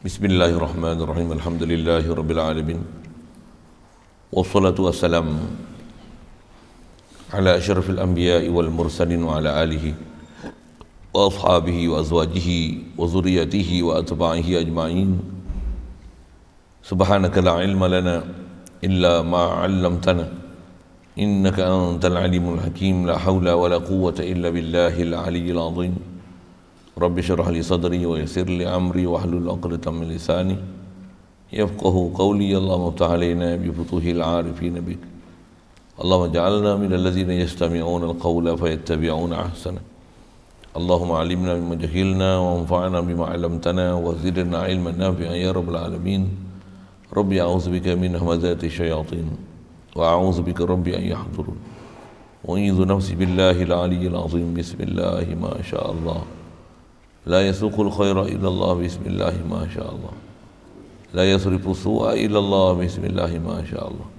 Bismillahirrahmanirrahim. Alhamdulillahi rabbil alamin. Wassalatu wassalamu ala asyrafil anbiya'i wal mursalin wa ala alihi wa ashabihi wa azwajihi wa zurriyatihi wa atba'ihi ajma'in. Subhanaka la ilma lana illa ma 'allamtana innaka antal alimul hakim. La haula wa la quwwata illa billahil aliyyil azim. Rabbi syrah li sadri wa yassir li amri wa hlul 'uqdatam min lisani yafqahu qawli. Allahumma iftah alaina bi futuhil 'arifin bik. Allahumma ja'alna minal ladzina yastami'una al-qawla fayattabi'una ahsana. Allahumma 'allimna mimma jahilna wa anfa'na bima 'allamtana wa zidna 'ilman nafi'an ya rabbal alamin. Rabbi a'udzubika min hamazati syayatin wa a'udzubika rabbi an yahdurun. Wa a'udzu nafsi billahi al-'aliyyil 'azim. Bismillah ma syaa Allah. La yasruqul khaira illallah bismillah ma syaa Allah. La yasrifu su'a illallah bismillah ma syaa Allah.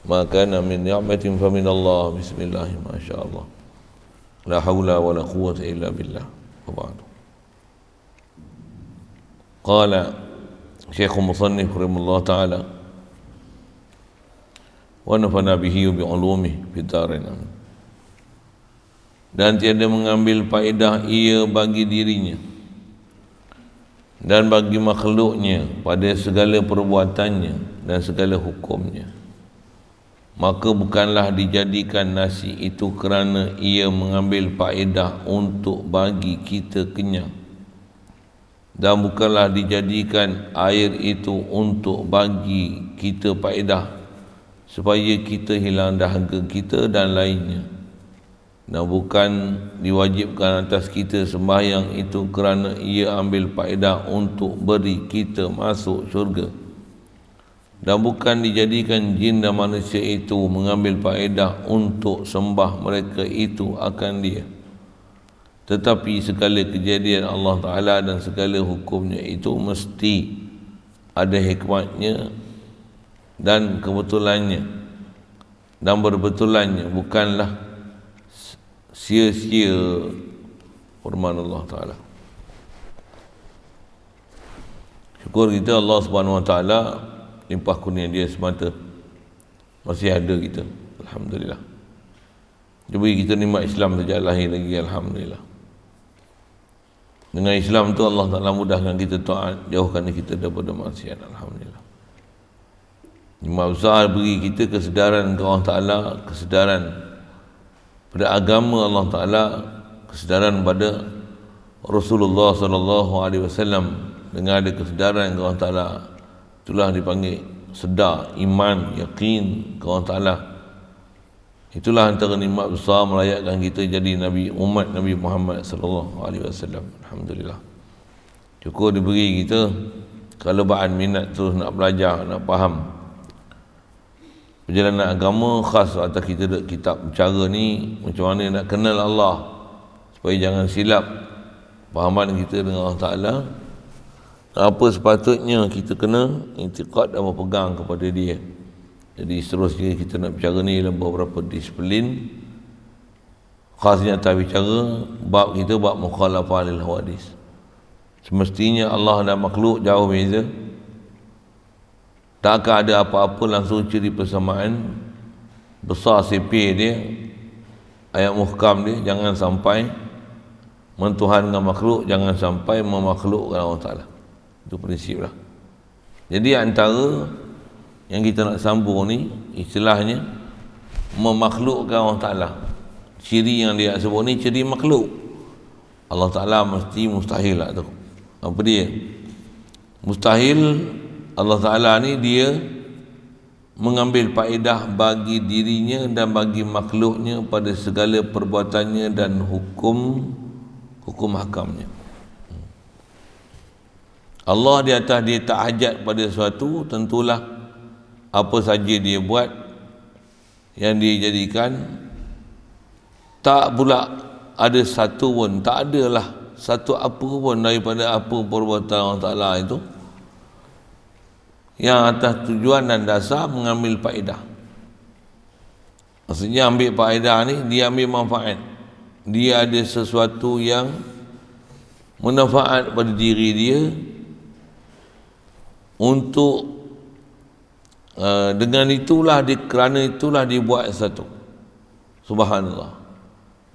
Ma kana min ni'matin fa min Allah bismillah ma syaa Allah. La hawla wa la quwwata illa billah. Wa ba'du. Qala Syekh Musannif rahimahullah ta'ala wa nafana bihi wa bi ulumihi fid dharain. Dan tiada mengambil faedah ia bagi dirinya dan bagi makhluknya pada segala perbuatannya dan segala hukumnya, maka bukanlah dijadikan nasi itu kerana ia mengambil faedah untuk bagi kita kenyang, dan bukanlah dijadikan air itu untuk bagi kita faedah supaya kita hilang dahaga kita dan lainnya, dan bukan diwajibkan atas kita sembahyang itu kerana ia ambil faedah untuk beri kita masuk syurga, dan bukan dijadikan jin dan manusia itu mengambil faedah untuk sembah mereka itu akan dia, tetapi segala kejadian Allah Ta'ala dan segala hukumnya itu mesti ada hikmatnya dan kebetulannya dan berbetulannya, bukanlah sia-sia firman Allah Ta'ala. Syukur kita Allah Subhanahu Wa Ta'ala limpah kurnia dia semata masih ada kita, alhamdulillah. Dia beri kita nikmat Islam sejak lahir lagi, alhamdulillah. Dengan Islam tu Allah Ta'ala mudahkan kita taat, jauhkan kita daripada maksiat, alhamdulillah. Nikmat besar beri kita kesedaran kepada Allah Ta'ala, kesedaran pada agama Allah Ta'ala, kesedaran pada Rasulullah SAW. Dengan ada kesedaran kepada Allah Ta'ala, itulah dipanggil sedar, iman, yakin kepada Allah Ta'ala. Itulah antara nikmat besar melayakkan kita jadi Nabi, umat Nabi Muhammad SAW. Alhamdulillah. Syukur diberi kita kelebaan minat terus nak belajar, nak faham perjalanan agama, khas atas kita dek kitab cara ni, macam mana nak kenal Allah supaya jangan silap fahaman kita dengan Allah Ta'ala. Apa sepatutnya kita kena i'tiqad dan berpegang kepada dia. Jadi seterusnya kita nak bicara ni dalam beberapa disiplin, khasnya atas bicara bab kita, bab mukhalafah lil hawadis. Semestinya Allah dan makhluk jauh beza. Tak akan ada apa-apa langsung ciri persamaan besar sipir dia, ayat muhkam dia, jangan sampai mentuhan dengan makhluk, jangan sampai memakhlukkan Allah Ta'ala. Itu prinsip lah. Jadi antara yang kita nak sambung ni, istilahnya memakhlukkan Allah Ta'ala. Ciri yang dia sebut ni ciri makhluk. Allah Ta'ala mesti mustahil lah tu. Apa dia? Mustahil Allah Ta'ala ni dia mengambil faedah bagi dirinya dan bagi makhluknya pada segala perbuatannya dan hukum hakamnya. Allah di atas dia tak hajat pada sesuatu, tentulah apa saja dia buat yang dia jadikan, tak pula ada satu pun, tak adalah satu apa pun daripada apa perbuatan Allah Ta'ala itu yang atas tujuan dan dasar mengambil faedah. Maksudnya ambil faedah ni, dia ambil manfaat. Dia ada sesuatu yang manfaat pada diri dia untuk dengan itulah kerana itulah dibuat satu. Subhanallah.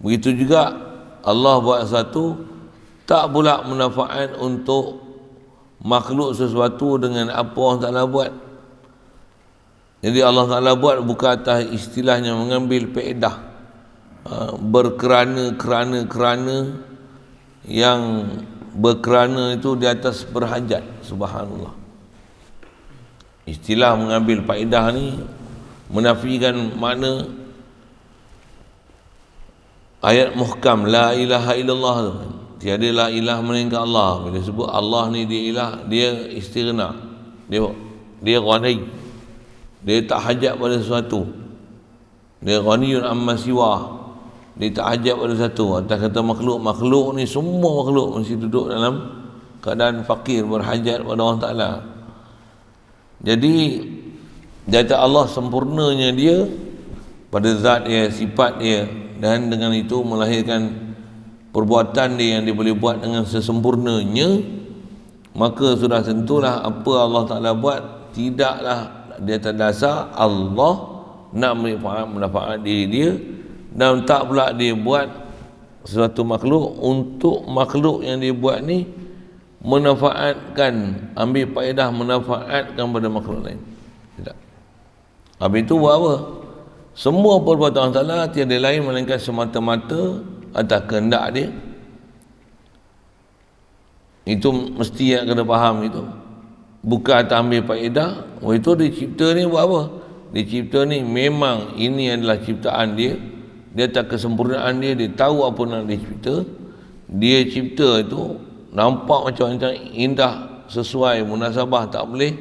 Begitu juga Allah buat satu, tak pula manfaat untuk makhluk sesuatu dengan apa Allah Ta'ala buat. Jadi Allah Ta'ala buat bukan atas istilahnya mengambil faedah, berkerana yang berkerana itu di atas berhajat. Subhanallah. Istilah mengambil faedah ni menafikan makna ayat muhkam la ilaha illallah tu. Tiada la ilah melainkan Allah. Bila sebut Allah ni dia ilah, dia istighna, dia ghani, dia tak hajat pada sesuatu, dia ghaniyun amma siwa, dia tak hajat pada sesuatu. Atas kata makhluk ni, semua makhluk mesti duduk dalam keadaan fakir, berhajat pada Allah Ta'ala. Jadi data Allah sempurnanya dia pada zat dia, sifat dia, dan dengan itu melahirkan perbuatan dia yang dia boleh buat dengan sesempurnanya. Maka sudah tentulah apa Allah Ta'ala buat tidaklah di atas dasar Allah nak manfaat diri dia, dan tak pula dia buat sesuatu makhluk untuk makhluk yang dia buat ni manfaatkan, ambil faedah manfaatkan pada makhluk lain. Tidak. Habis itu buat apa? Semua perbuatan Allah Ta'ala tiada lain melainkan semata-mata atas kehendak dia. Itu mesti yang kena faham itu. Bukan atas ambil faedah. Oh, itu dia cipta ni buat apa? Dia cipta ni memang ini adalah ciptaan dia. Dia atas kesempurnaan dia, dia tahu apa nak dia cipta. Dia cipta itu nampak macam indah, sesuai munasabah, tak boleh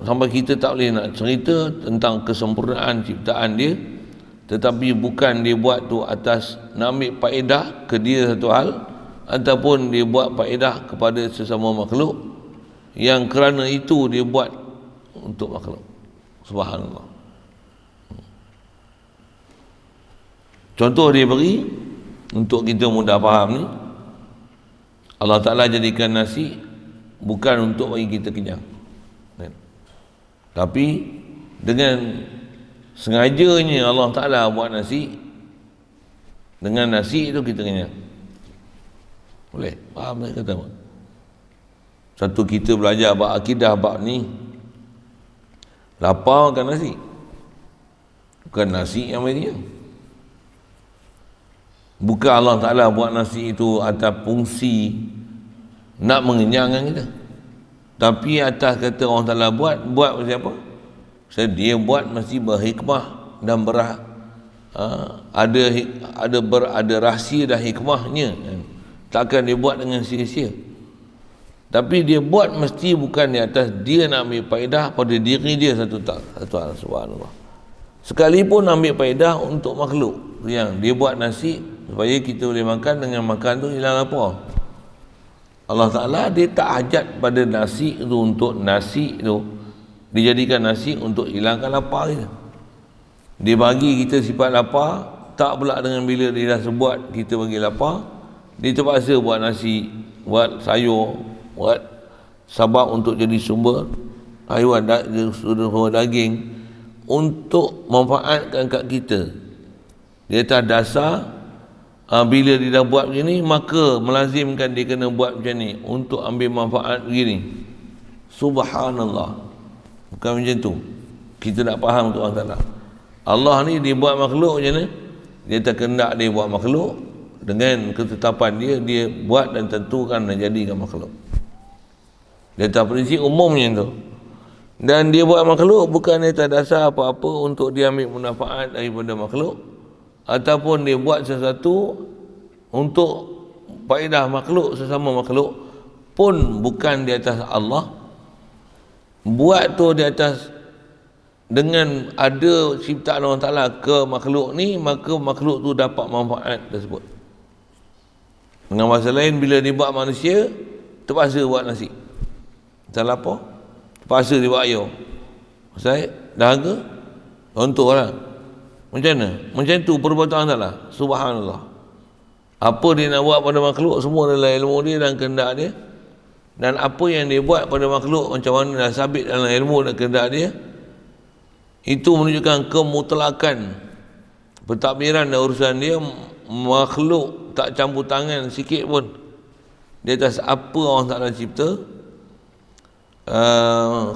sampai kita tak boleh nak cerita tentang kesempurnaan ciptaan dia. Tetapi bukan dia buat tu atas nak ambil faedah ke dia satu hal, ataupun dia buat faedah kepada sesama makhluk, yang kerana itu dia buat untuk makhluk. Subhanallah. Contoh dia beri untuk kita mudah faham ni, Allah Ta'ala jadikan nasi bukan untuk bagi kita kenyang, tapi dengan sengajanya Allah Ta'ala buat nasi, dengan nasi itu kita kenyang. Boleh? Faham tak kata apa? Satu kita belajar bab akidah, bab ni lapar makan nasi, bukan nasi yang bagi kenyang. Bukan Allah Ta'ala buat nasi itu atas fungsi nak mengenyangkan kita, tapi atas kata Allah Ta'ala buat siapa? Dia buat mesti berhikmah dan ada rahsia dan hikmahnya. Takkan dia buat dengan sia-sia. Tapi dia buat mesti bukan di atas dia nak ambil faedah pada diri dia satu hal. Subhanallah. Sekalipun ambil faedah untuk makhluk, yang dia buat nasi supaya kita boleh makan, dengan makan tu hilang lapar. Allah Ta'ala dia tak hajat pada nasi itu, untuk nasi itu dijadikan nasi untuk hilangkan lapar kita. Dia bagi kita sifat lapar, tak pula dengan bila dia dah sebuat kita bagi lapar, dia terpaksa buat nasi, buat sayur, buat sabab untuk jadi sumber haiwan, sumber daging untuk manfaatkan kat kita. Dia atas dasar bila dia dah buat begini, maka melazimkan dia kena buat macam ni untuk ambil manfaat begini. Subhanallah. Bukan macam tu. Kita nak faham tu Allah Ta'ala. Allah ni dia buat makhluk macam ni, dia tak kendak dia buat makhluk dengan ketetapan dia, dia buat dan tentukan dan jadikan makhluk. Dia tak prinsip umum macam tu. Dan dia buat makhluk bukan dia tak dasar apa-apa untuk dia ambil manfaat daripada makhluk, ataupun dia buat sesuatu untuk faedah makhluk, sesama makhluk pun bukan di atas Allah. Buat tu di atas dengan ada ciptaan Allah Ta'ala ke makhluk ni, maka makhluk tu dapat manfaat tersebut. Dengan bahasa lain, bila dia buat manusia, terpaksa buat nasi. Salah apa? Terpaksa dia buat air. Saya dahaga, contohlah. Macam mana? Macam tu perbuatan Allah Ta'ala. Subhanallah. Apa dia nak buat pada makhluk, semua adalah ilmu dia dan kehendak dia. dan apa yang dia buat pada makhluk, macam mana dah sabit dalam ilmu dan kehendak dia, itu menunjukkan kemutlakan pentadbiran dan urusan dia. Makhluk tak campur tangan sikit pun di atas apa Allah Ta'ala cipta.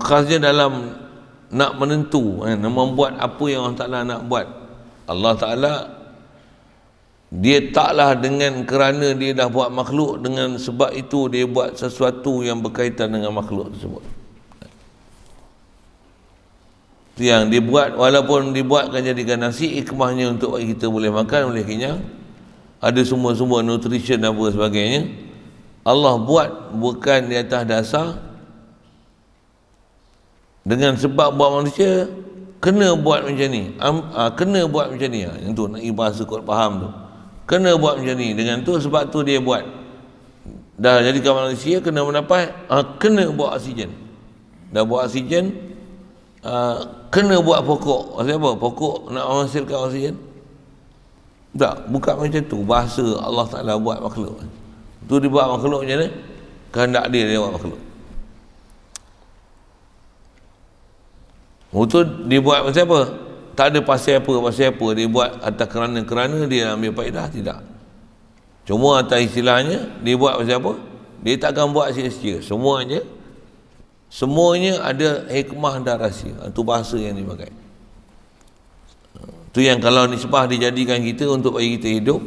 Khasnya dalam nak menentu, membuat apa yang Allah Ta'ala nak buat. Allah Ta'ala, dia taklah dengan kerana dia dah buat makhluk, dengan sebab itu dia buat sesuatu yang berkaitan dengan makhluk tersebut. Itu yang dia buat, walaupun dibuatkan jadikan nasi, hikmahnya untuk kita boleh makan, boleh kenyang, ada semua nutrition dan apa sebagainya. Allah buat bukan di atas dasar dengan sebab buat manusia kena buat macam ni, kena buat macam ni, yang tu nak bahasa kot faham tu, kena buat macam ni, dengan tu sebab tu dia buat. Dah jadikan manusia kena mendapat, kena buat oksigen, dah buat oksigen, kena buat pokok. Maksudnya apa? Pokok nak menghasilkan oksigen? Tak, bukan macam tu bahasa Allah Ta'ala buat makhluk. Tu dia buat makhluk macam mana? Kehendak dia buat makhluk. Itu dia buat macam apa? Tak ada pasal apa dia buat atas kerana dia ambil faedah, tidak. Cuma atas istilahnya dia buat macam apa? Dia takkan buat sia-sia. Semuanya ada hikmah dan rahsia. Itu bahasa yang dipakai. Itu yang kalau nisbah dijadikan kita untuk bagi kita hidup,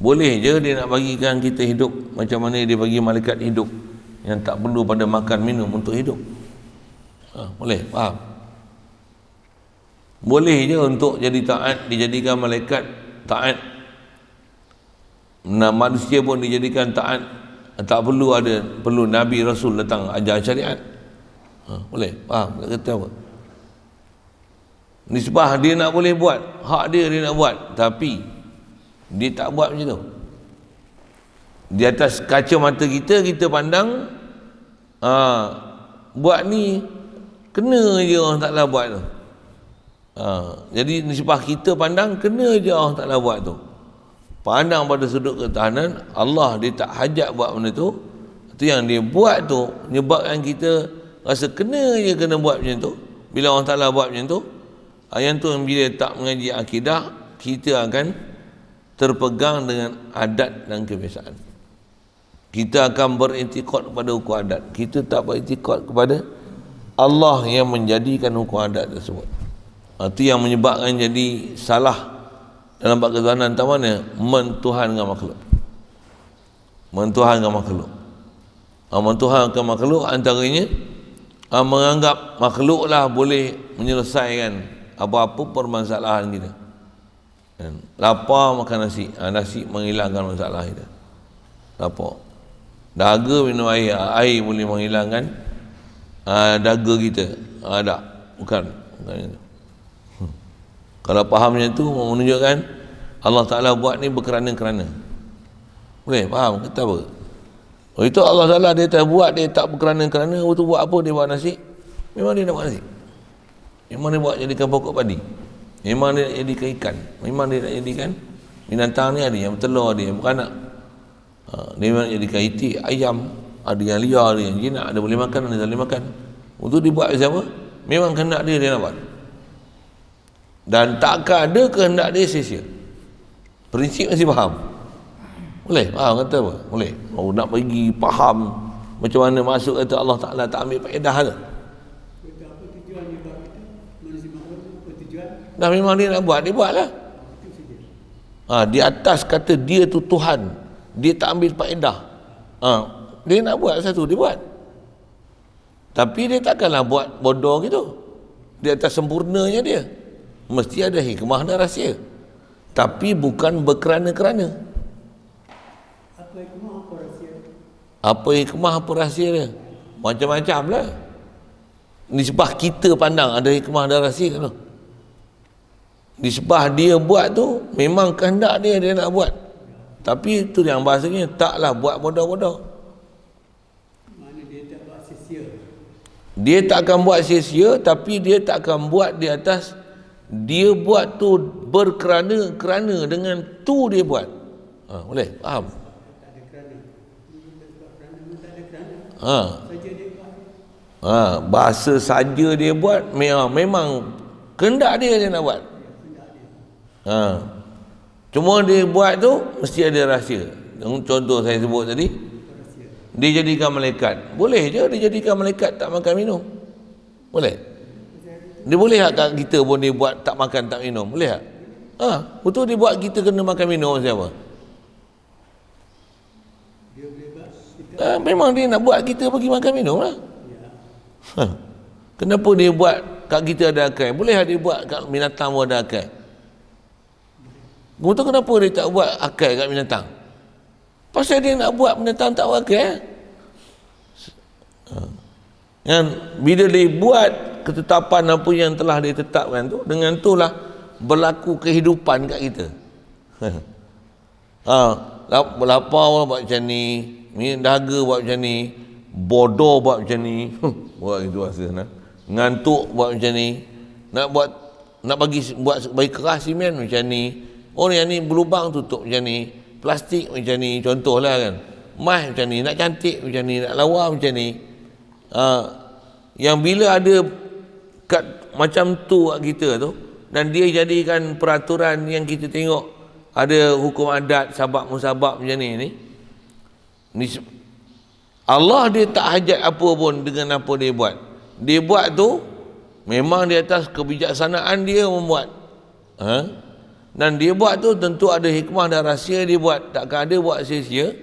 boleh je dia nak bagikan kita hidup macam mana dia bagi malaikat hidup yang tak perlu pada makan minum untuk hidup. Boleh, faham? Boleh je untuk jadi taat, dijadikan malaikat taat. Nah, manusia pun dijadikan taat, tak perlu Nabi Rasul datang ajar syariat. Boleh, faham? Tak kata apa? Nisbah dia nak boleh buat, hak dia nak buat, tapi dia tak buat macam tu. Di atas kaca mata kita pandang, buat ni kena je orang Ta'ala buat tu. Jadi nisbah kita pandang kena je Allah Ta'ala buat tu. Pandang pada sudut ketahanan, Allah dia tak hajat buat benda tu. Itu yang dia buat tu menyebabkan kita rasa kena buat macam tu. Bila Allah Ta'ala buat macam tu, yang tu bila tak mengaji akidah, kita akan terpegang dengan adat dan kebiasaan. Kita akan beriktikad kepada hukum adat. Kita tak beriktikad kepada Allah yang menjadikan hukum adat tersebut. Itu yang menyebabkan jadi salah dalam bab ketuhanan. Tak mana? Mentuhankan makhluk. Mentuhankan makhluk antaranya menganggap makhluklah boleh menyelesaikan apa-apa permasalahan kita. Lapar makan nasi, nasi menghilangkan masalah kita. Lapar. Dahaga minum air boleh menghilangkan dahaga kita. Tak, bukan itu. Kalau faham macam tu, menunjukkan Allah Ta'ala buat ni berkerana-kerana. Boleh faham? Kata apa? Itu Allah Ta'ala dia tak buat, dia tak berkerana-kerana. Itu buat apa? Dia buat nasi. Memang dia nak buat nasi. Memang dia buat jadikan pokok padi. Memang dia nak jadikan ikan. Memang dia nak jadikan binatang ni, ada yang bertelur, ada yang beranak. Dia memang nak jadikan itik, ayam, ada yang liar, ada yang jinak, ada boleh makan, ada tak boleh makan. Untuk dibuat siapa? Memang kehendak dia nak buat. Dan takkan ada kehendak dia sia-sia. Prinsip masih faham? Boleh? Faham kata apa? Boleh. Nak bagi faham macam mana masuk kata Allah Ta'ala tak ambil faedah ke? Dah memang dia nak buat, dia buatlah. Di atas kata dia tu Tuhan, dia tak ambil faedah. Dia nak buat satu, dia buat. Tapi dia takkanlah buat bodoh gitu. Di atas sempurnanya dia, mesti ada hikmah dan rahsia. Tapi bukan berkerana-kerana. Apa hikmah, apa rahsia? Apa hikmah, apa rahsia dia? Macam-macam lah. Nisbah kita pandang ada hikmah dan rahsia tu. Nisbah dia buat tu memang kehendak dia nak buat. Tapi itu yang bahasanya taklah buat bodoh-bodoh. Mana dia tak buat sia-sia. Dia tak akan buat sia-sia, tapi dia tak akan buat di atas dia buat tu berkerana-kerana, dengan tu dia buat. Boleh? Faham? Tak ada kerana. Bahasa saja dia buat, memang kehendak dia nak buat. Cuma dia buat tu mesti ada rahsia. Contoh saya sebut tadi, dia jadikan malaikat. Boleh je dia jadikan malaikat tak makan minum. Boleh. Dia boleh tak kat kita pun dia buat tak makan tak minum? Boleh tak? Betul dia buat kita kena makan minum siapa? Memang dia nak buat kita pergi makan minum lah. Kenapa dia buat kat kita ada akal? Boleh tak dia buat kat binatang pun ada akal? Betul, kenapa dia tak buat akal kat binatang? Pasal dia nak buat binatang tak berakal. Kan bila dia buat ketetapan apa yang telah dia tetapkan tu, dengan itulah berlaku kehidupan kat kita. Lapar buat macam ni, dahaga buat macam ni, bodoh buat macam ni, buat itu rasa nah. Ngantuk buat macam ni, nak bagi keras simen macam ni. Oh yang ni berlubang tutup macam ni, plastik macam ni, contohlah kan. Mas macam ni, nak cantik macam ni, nak lawa macam ni. Yang bila ada kat macam tu kat kita tu, dan dia jadikan peraturan yang kita tengok ada hukum adat sabak musabak macam ni Allah dia tak hajat apa pun dengan apa dia buat. Dia buat tu memang di atas kebijaksanaan dia membuat. Dan dia buat tu tentu ada hikmah dan rahsia dia buat. Takkan ada buat sia-sia.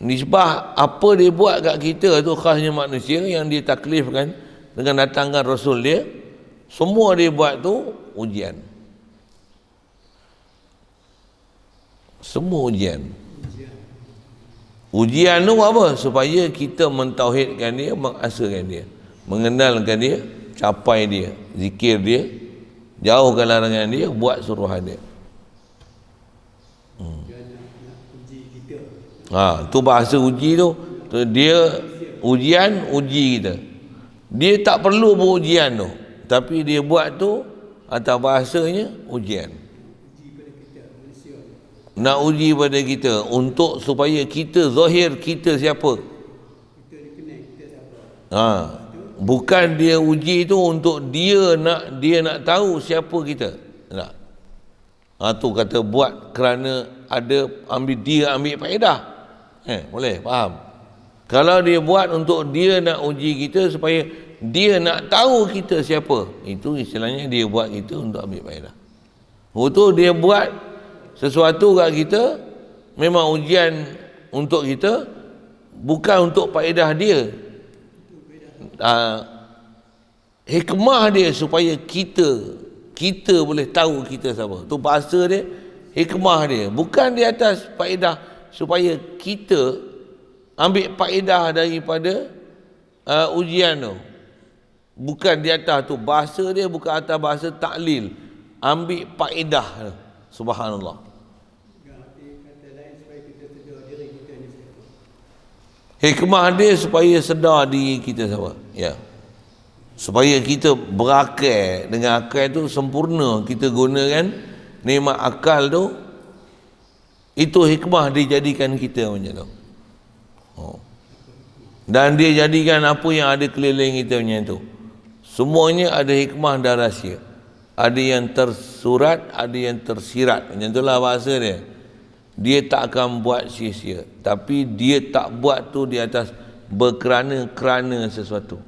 Nisbah apa dia buat kat kita tu khasnya manusia yang dia taklifkan dengan datangkan Rasul dia. Semua dia buat tu ujian. Semua ujian. Ujian tu apa? Supaya kita mentauhidkan dia, mengasakan dia, mengenalkan dia, capai dia, zikir dia, jauhkan larangan dia, buat suruhan dia. Tu bahasa uji tu dia ujian, uji kita. Dia tak perlu berujian tu, tapi dia buat tu atas bahasanya ujian. Nak uji pada kita untuk supaya kita zahir kita siapa. Bukan dia uji tu untuk dia nak tahu siapa kita. Tak. Tu kata buat kerana ada ambil faedah. Boleh faham. Kalau dia buat untuk dia nak uji kita supaya dia nak tahu kita siapa, itu istilahnya dia buat kita untuk ambil faedah. Betul dia buat sesuatu kat kita memang ujian untuk kita, bukan untuk faedah dia. Hikmah dia supaya kita boleh tahu kita siapa. Tu bahasa dia, hikmah dia. Bukan di atas faedah supaya kita ambil faedah daripada ujian tu. Bukan di atas tu. Bahasa dia bukan atas bahasa taklil. Ambil faedah. Subhanallah. Hikmah dia supaya sedar diri kita siapa. Ya. Supaya kita berakal. Dengan akal tu sempurna kita gunakan nikmat akal tu. Itu hikmah dia jadikan kita macam tu. Dan dia jadikan apa yang ada keliling kita macam tu. Semuanya ada hikmah dan rahsia. Ada yang tersurat, ada yang tersirat. Macam itulah bahasa dia. Dia tak akan buat sia-sia. Tapi dia tak buat tu di atas berkerana-kerana sesuatu.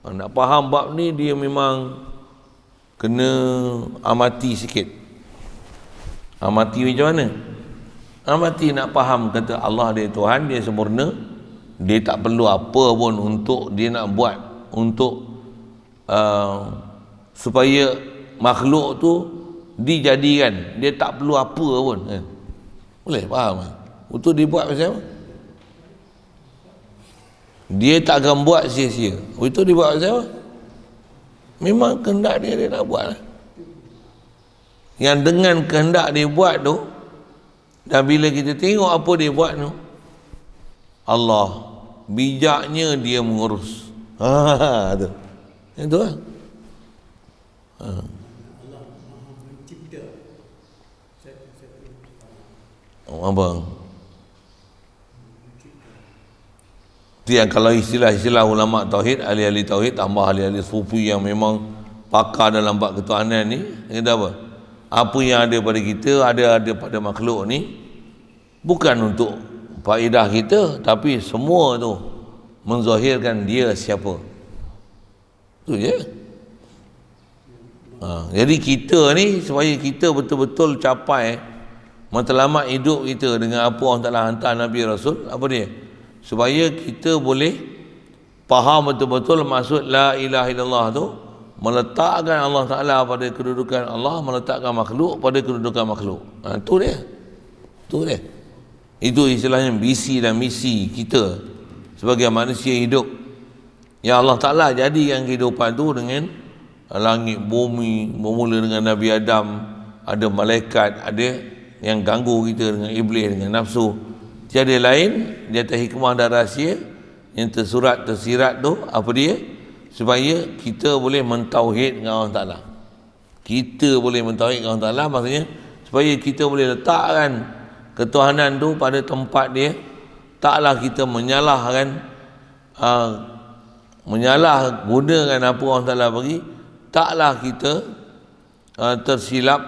Nak faham bab ni dia memang kena amati sikit. Amati macam mana? Amati nak faham kata Allah dia Tuhan, dia sempurna. Dia tak perlu apa pun untuk dia nak buat untuk supaya makhluk tu dijadikan. Dia tak perlu apa pun. Boleh faham? Untuk dia buat macam apa? Dia tak akan buat sia-sia. Itu dia buat macam apa? Memang kehendak dia nak buat lah. Yang dengan kehendak dia buat tu, dan bila kita tengok apa dia buat tu, Allah bijaknya dia mengurus. Tu. Itu lah. Allah Maha mencipta. Abang. Itu yang kalau istilah-istilah ulama tauhid, ahli-ahli tauhid, tambah ahli-ahli sufi yang memang pakar dalam bab ketuhanan ni, kata apa? Apa yang ada pada kita, ada pada makhluk ni, bukan untuk faedah kita, tapi semua tu menzahirkan dia siapa. Tu je. Jadi kita ni, supaya kita betul-betul capai matlamat hidup kita dengan apa Allah Ta'ala hantar Nabi Rasul, apa dia? Supaya kita boleh faham betul-betul maksud la ilaha illallah tu, meletakkan Allah Ta'ala pada kedudukan Allah, meletakkan makhluk pada kedudukan makhluk. Tu dia. Tu dia. Itu istilahnya visi dan misi kita sebagai manusia hidup. Ya Allah Ta'ala jadikan kehidupan tu dengan langit, bumi, bermula dengan Nabi Adam, ada malaikat, ada yang ganggu kita dengan iblis, dengan nafsu. Tiada lain di atas hikmah dan rahsia yang tersirat tu, apa dia? Supaya kita boleh mentauhid dengan Allah Ta'ala. Kita boleh mentauhid dengan Allah Ta'ala, maksudnya supaya kita boleh letakkan ketuhanan tu pada tempat dia. Taklah kita menyalahkan, menyalah gunakan apa Allah Ta'ala bagi. Taklah kita tersilap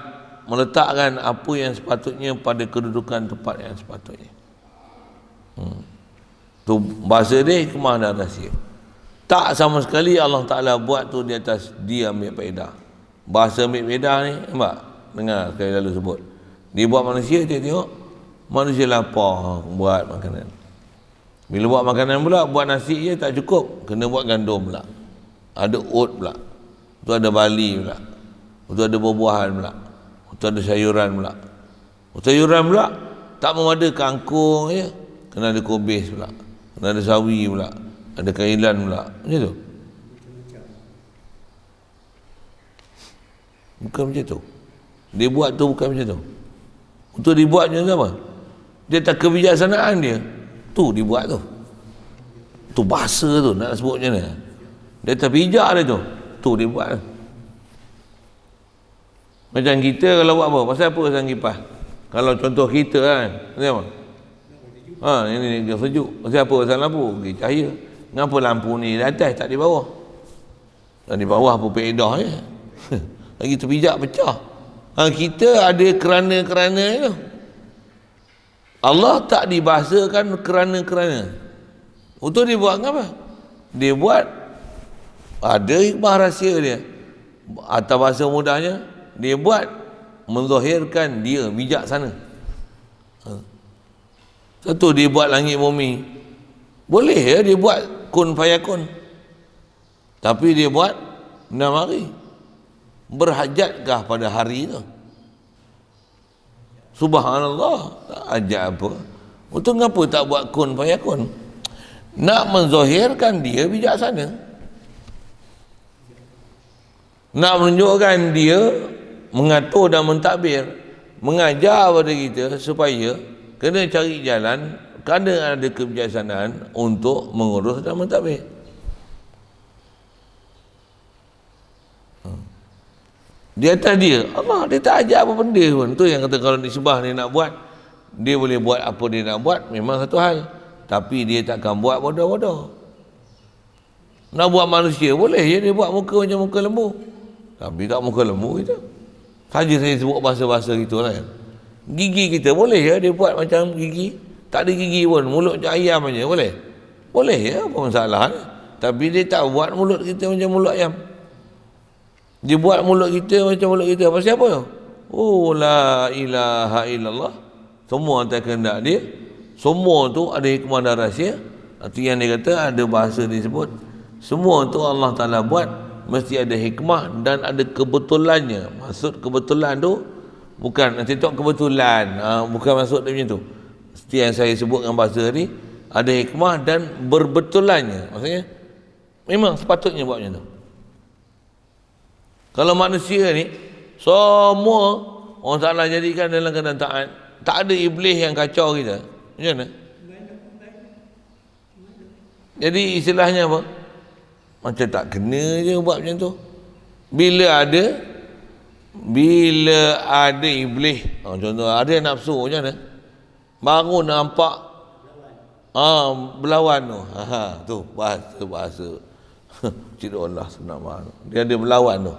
meletakkan apa yang sepatutnya pada kedudukan tempat yang sepatutnya. Tu bahasa dia hikmah dan rahsia. Tak sama sekali Allah Ta'ala buat tu di atas dia ambil faedah. Bahasa ambil faedah ni, nampak? Dengar sekali lalu sebut. Dia buat manusia, dia tengok manusia lapar, buat makanan. Bila buat makanan pula, buat nasi je tak cukup, kena buat gandum pula, ada oat pula, tu ada bali pula, tu ada buah-buahan pula, tu ada sayuran pula. Sayuran pula tak mau ada kangkung je, kena ada kobis pula, kena ada sawi pula, ada kailan pula, macam tu. Bukan macam tu. Dia buat tu bukan macam tu. Untuk dibuat macam apa? Dia tak kebijaksanaan dia. Tu dibuat tu. Tu bahasa tu nak sebut macam mana? Dia tak bijak dia tu. Tu dia buat. Macam kita kalau buat apa? Pasal apa pasang kipas? Kalau contoh kita kan, kenapa? Ini dia sejuk. Pasal apa pasang lampu? Bagi cahaya. Kenapa lampu ni di atas tak di bawah? Dan di bawah apa peedah je. Lagi terpijak pecah. Kita ada kerana-kerana tu. Allah tak dibahasakan kerana-kerana. Untuk dia buat apa? Dia buat ada hikmah rahsia dia. Atau bahasa mudahnya, dia buat menzahirkan dia bijaksana. Satu, dia buat langit bumi. Boleh ya dia buat kun fayakun. Tapi dia buat 6 hari. Berhajatkah pada hari itu? Subhanallah, tak ajak apa. Untuk kenapa tak buat kun fayakun? Nak menzahirkan dia bijaksana. Nak menunjukkan dia mengatur dan mentadbir, mengajar pada kita supaya kena cari jalan, kena ada kebijaksanaan untuk mengurus dan mentadbir. Di atas dia, Allah dia tak ajak apa benda pun. Tu yang kata kalau disembah dia nak buat, dia boleh buat apa dia nak buat, memang satu hal. Tapi dia takkan buat bodoh-bodoh. Nak buat manusia boleh je dia buat muka macam muka lembu. Tapi tak muka lembu kita. Saja saya sebut bahasa-bahasa gitu lah. Gigi kita boleh ya dia buat macam gigi. Tak ada gigi pun, mulut macam ayam aja boleh. Boleh ya, apa masalah. Tapi dia tak buat mulut kita macam mulut ayam. Dia buat mulut kita macam mulut kita. Pasal apa? Oh, la ilaha illallah. Semua atas kehendak dia. Semua tu ada hikmah dan rahsia. Itu yang dia kata ada bahasa disebut. Semua tu Allah Ta'ala buat mesti ada hikmah dan ada kebetulannya. Maksud kebetulan tu bukan nanti tu kebetulan. Bukan maksud dia macam tu. Seperti yang saya sebut dengan bahasa ni, ada hikmah dan berbetulannya. Maksudnya memang sepatutnya buat macam tu. Kalau manusia ni semua orang Ta'ala jadikan dalam keadaan taat, tak ada iblis yang kacau kita, macam mana? Jadi istilahnya apa? Macam tak kena je buat macam tu. Bila ada iblis, contoh ada nafsu, macam mana? Baru nampak Berlawan tu. Tu bahasa. Cik Allah senang faham. Dia ada berlawan tu.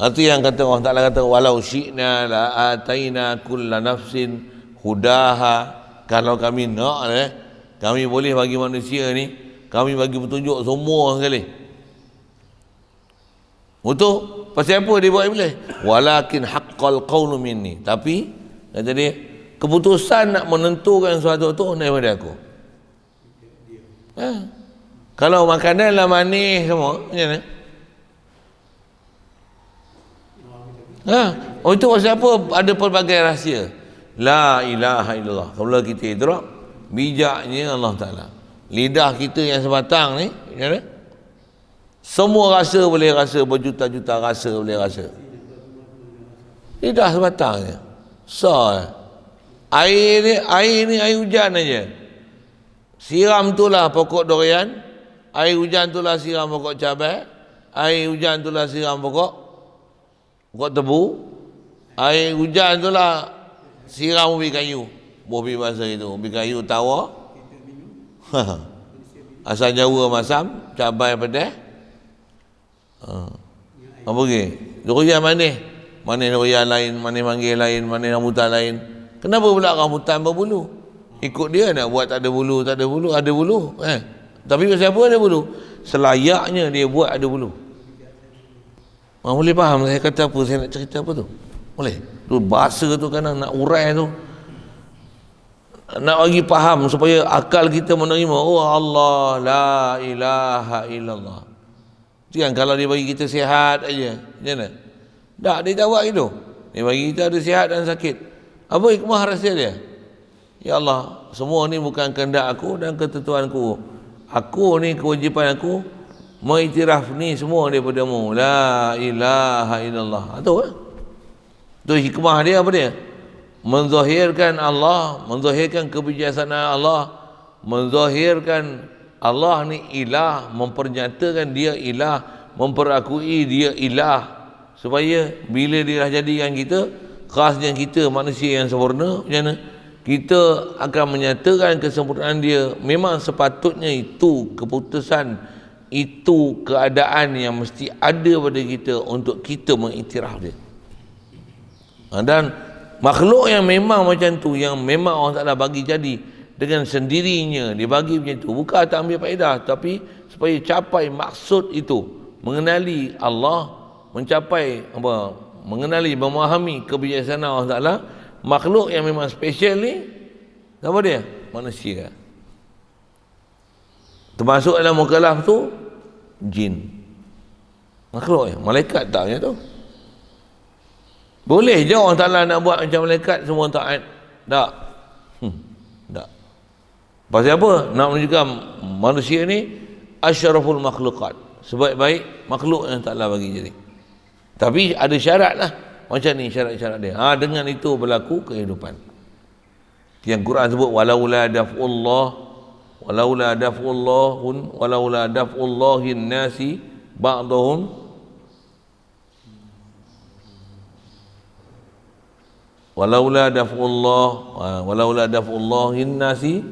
Itu yang kata Allah Ta'ala kata walau syi'na la ataina kulla nafsin hudaha. Kalau kami nak kami boleh bagi manusia ni, kami bagi petunjuk semua sekali. Betul? Pasal apa dia buat iblis? Walakin haqqal qawlu minni. Tapi kata dia, keputusan nak menentukan sesuatu tu daripada aku. Kalau makanan lah manis semua, macam mana? Itu pasal apa? Ada pelbagai rahsia. La ilaha illallah. Kalau kita idrak, bijaknya Allah Ta'ala. Lidah kita yang sebatang ni, macam mana? Semua rasa boleh rasa, berjuta-juta rasa boleh rasa. Lidah sebatangnya. Air ni air hujan aja. Siram itulah pokok durian. Air hujan itulah siram pokok cabai. Air hujan itulah siram pokok tebu. Air hujan itulah siram ubi kayu. Ubi bahasa itu, ubi kayu tawa. Asal Jawa masam, cabai pedas. Apa lagi? Durian manis. Manis durian lain, manis manggil lain, manis rambutan lain. Kenapa pula rambutan berbulu? Ikut dia nak buat tak ada bulu, ada bulu. Tapi pasal apa ada bulu? Selayaknya dia buat ada bulu. Boleh faham saya kata apa, saya nak cerita apa tu? Boleh? Tu bahasa tu kan nak urai tu. Nak bagi faham supaya akal kita menerima. Oh Allah, la ilaha illallah. Jangan kalau dia bagi kita sihat aja. Macam mana? Tak, dia tak buat gitu. Dia bagi kita ada sihat dan sakit. Apa hikmah rahsia dia? Ya Allah, semua ni bukan kehendak aku dan ketentuanku. Aku ni kewajipan aku mengiktiraf ni semua daripada-Mu. La ilaha illallah. Itu kan? Itu hikmah dia apa dia? Menzahirkan Allah, menzahirkan kebijaksanaan Allah, menzahirkan Allah ni ilah, mempernyatakan dia ilah, memperakui dia ilah. Supaya bila dia dah jadikan kita, khasnya kita manusia yang sempurna, macam mana? Kita akan menyatakan kesempurnaan dia. Memang sepatutnya itu keputusan, itu keadaan yang mesti ada pada kita untuk kita mengiktiraf dia. Dan makhluk yang memang macam tu, yang memang Allah Ta'ala bagi jadi dengan sendirinya, dia bagi macam tu, bukan tak ambil faedah, tapi supaya capai maksud itu, mengenali Allah, mencapai apa, mengenali, memahami kebijaksanaan Allah Ta'ala. Makhluk yang memang spesial ni apa dia? Manusia. Termasuk dalam mukallaf tu jin. Makhluk ya, malaikat tak macam tu. Boleh je Allah Ta'ala nak buat macam malaikat semua taat. Tak. Tak. Pasal apa? Nak menunjukkan manusia ni asyraful makhlukat, sebaik-baik makhluk yang Ta'ala bagi jadi. Tapi ada syarat lah. Macam ni syarat-syarat dia. Dengan itu berlaku kehidupan. Yang Quran sebut walaula daf'ullahin nasi ba'dahum walaula daf'ullahin nasi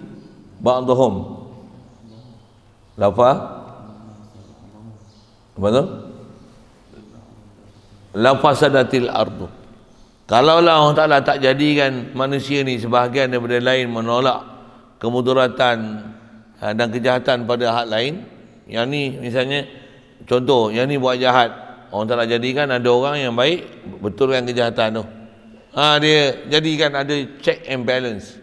ba'dahum apa tu? La fasadatil ardu. Kalaulah Allah Ta'ala tak jadikan manusia ni sebahagian daripada lain menolak kemudaratan dan kejahatan pada hak lain, yang ni misalnya contoh, yang ni buat jahat, Allah Ta'ala jadikan ada orang yang baik betulkan kejahatan tu, dia jadikan ada check and balance.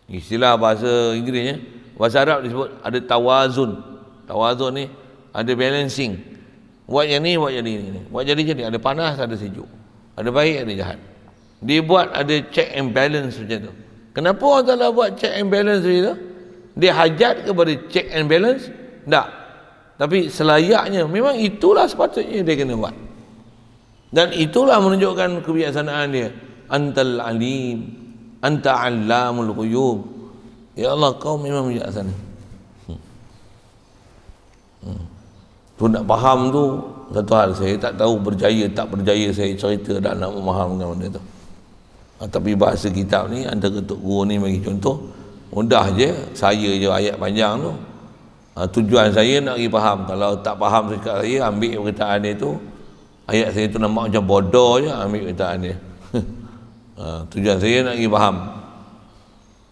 Istilah bahasa Inggerisnya, bahasa Arab disebut ada tawazun. Tawazun ni ada balancing. Buat yang ni, buat yang ni. Buat jadi, ada panas, ada sejuk. Ada baik, ada jahat. Dia buat ada check and balance macam tu. Kenapa Allah Ta'ala buat check and balance macam tu? Dia hajat kepada check and balance? Tak. Tapi selayaknya, memang itulah sepatutnya dia kena buat. Dan itulah menunjukkan kebijaksanaan dia. Antal alim, anta allamul ghuyub. Ya Allah, kau memang bijaksana. Tu nak faham tu satu hal. Saya tak tahu berjaya tak berjaya saya cerita dan nak memahamkan benda tu. Tapi bahasa kitab ni, antara Tok Guru ni bagi contoh, Mudah je, saya je ayat panjang tu. Tujuan saya nak pergi faham. Kalau tak faham dekat saya, ambil perkataan dia tu. Ayat saya tu nampak macam bodoh je, ambil perkataan dia. Tujuan saya nak pergi faham.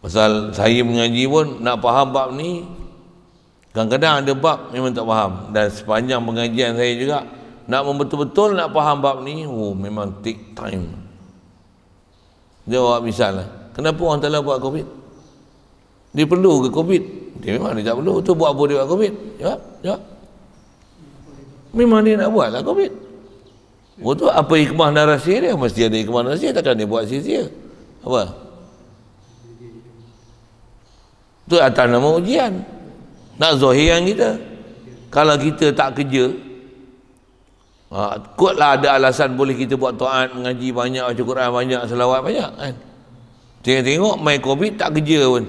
Pasal saya mengaji pun nak faham bab ni, kadang-kadang ada bab memang tak faham. Dan sepanjang pengajian saya juga, nak betul-betul nak faham bab ni, memang take time. Jawab misalnya, kenapa orang Ta'ala buat COVID? Dia perlu ke COVID? Dia memang dia tak perlu. Tu buat apa dia buat COVID? Jawab. Memang dia nak buat lah COVID. Tu apa hikmah dan rahsia dia? Mesti ada hikmah dan rahsia. Takkan dia buat sia-sia. Apa? Tu atas nama ujian. Nak zahirkan kita. Kalau kita tak kerja, kotlah ada alasan boleh kita buat taat, mengaji banyak, baca Quran banyak, selawat banyak kan. Tengok main COVID tak kerja pun.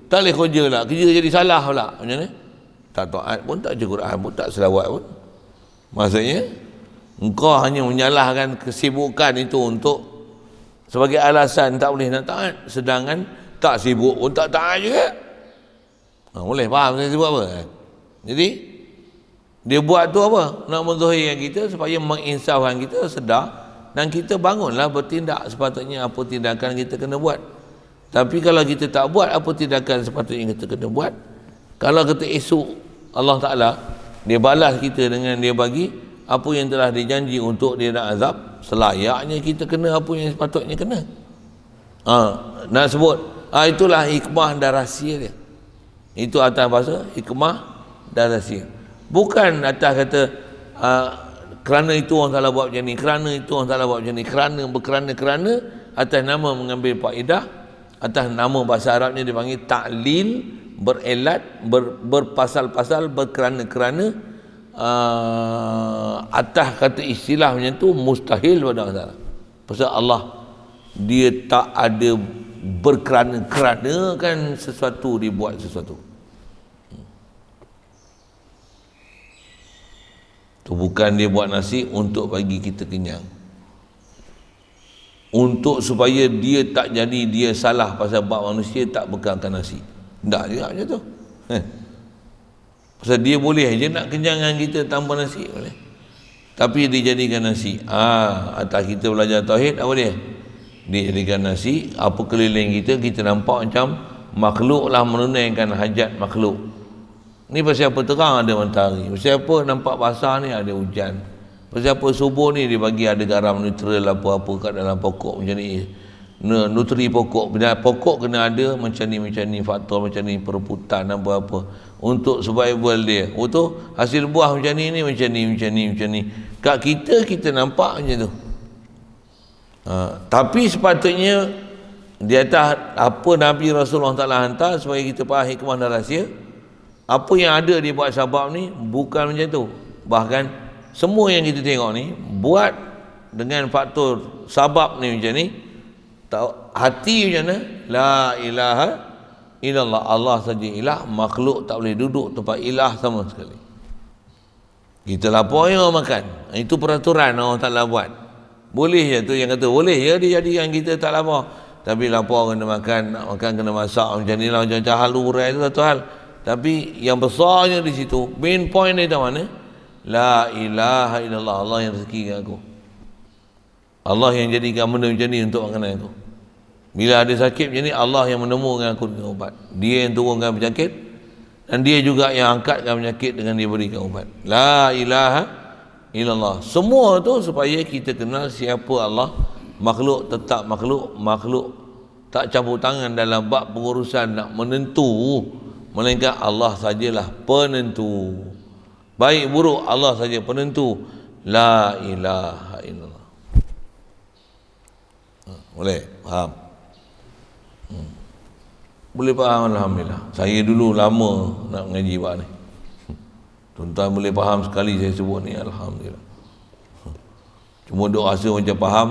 Tak boleh kerja lah. Kerja jadi salah pula. Macam mana? Tak taat pun, tak baca Quran pun, tak selawat pun. Maksudnya, engkau hanya menyalahkan kesibukan itu untuk sebagai alasan tak boleh nak taat. Sedangkan tak sibuk pun tak taat juga. Boleh faham saya sebut apa? Jadi, dia buat tu apa? Nak menzahirkan kita supaya menginsafkan kita sedar dan kita bangunlah bertindak sepatutnya apa tindakan kita kena buat. Tapi kalau kita tak buat apa tindakan sepatutnya kita kena buat, kalau kita esok Allah Ta'ala dia balas kita dengan dia bagi apa yang telah dijanji untuk dia nak azab, selayaknya kita kena apa yang sepatutnya kena. Nak sebut itulah hikmah dan rahsia dia. Itu atas bahasa hikmah dan rahsia. Bukan atas kata kerana itu orang salah buat macam ni, kerana itu orang salah buat macam ni, kerana atas nama mengambil faedah, atas nama bahasa Arabnya dipanggil ta'lil, berelat, berpasal-pasal, berkerana-kerana, atas kata istilah macam tu mustahil pada orang salah. Pasal Allah dia tak ada berkerana-kerana kan sesuatu dibuat sesuatu. Tu bukan dia buat nasi untuk bagi kita kenyang, untuk supaya dia tak jadi dia salah pasal bab manusia tak bekalkan nasi. Tak juga macam tu. Pasal dia boleh je nak kenyangkan kita tanpa nasi, boleh. Tapi dia jadikan nasi. Atas kita belajar tauhid, apa dia? Dia jadikan nasi, apa keliling kita, kita nampak macam makhluk lah menunaikan hajat makhluk. Ni pasal apa terang ada matahari, pasal apa nampak basah ni ada hujan, pasal apa subuh ni dia bagi ada garam neutral apa-apa kat dalam pokok macam ni, nutri pokok, pokok kena ada macam ni faktor macam ni, perebutan apa-apa untuk survival dia. Tu hasil buah macam ni macam ni. Kat kita nampak macam tu. Tapi sepatutnya di atas apa Nabi Rasulullah Ta'ala hantar supaya kita faham hikmah dan rahsia. Apa yang ada di buat sabab ni bukan macam tu. Bahkan semua yang kita tengok ni buat dengan faktor sabab ni macam ni. Hati macam mana? La ilaha illallah, Allah saja ilah, makhluk tak boleh duduk tempat ilah sama sekali. Kita lapar yang makan. Itu peraturan Allah Ta'ala buat. Boleh je tu yang kata boleh je dia jadikan kita tak lapar. Tapi lapar kena makan, nak makan kena masak macam ni lah, macam hal lurai itu satu hal. Tapi yang besarnya di situ, main point dia tahu mana? La ilaha illallah, Allah yang rezekikan aku, Allah yang jadikan benda macam ni untuk makanan aku. Bila ada sakit macam ni, Allah yang menemukan aku dengan ubat. Dia yang turunkan penyakit dan dia juga yang angkatkan penyakit dengan dia berikan ubat. La ilaha illallah. Semua tu supaya kita kenal siapa Allah. Makhluk tetap makhluk tak campur tangan dalam bab pengurusan nak menentu, melainkan Allah sajalah penentu. Baik buruk Allah saja penentu. La ilaha illallah. Boleh faham? Boleh faham, alhamdulillah. Saya dulu lama nak mengaji bab ni. Tuan-tuan boleh faham sekali saya sebut ni, alhamdulillah. Cuma duk rasa macam faham,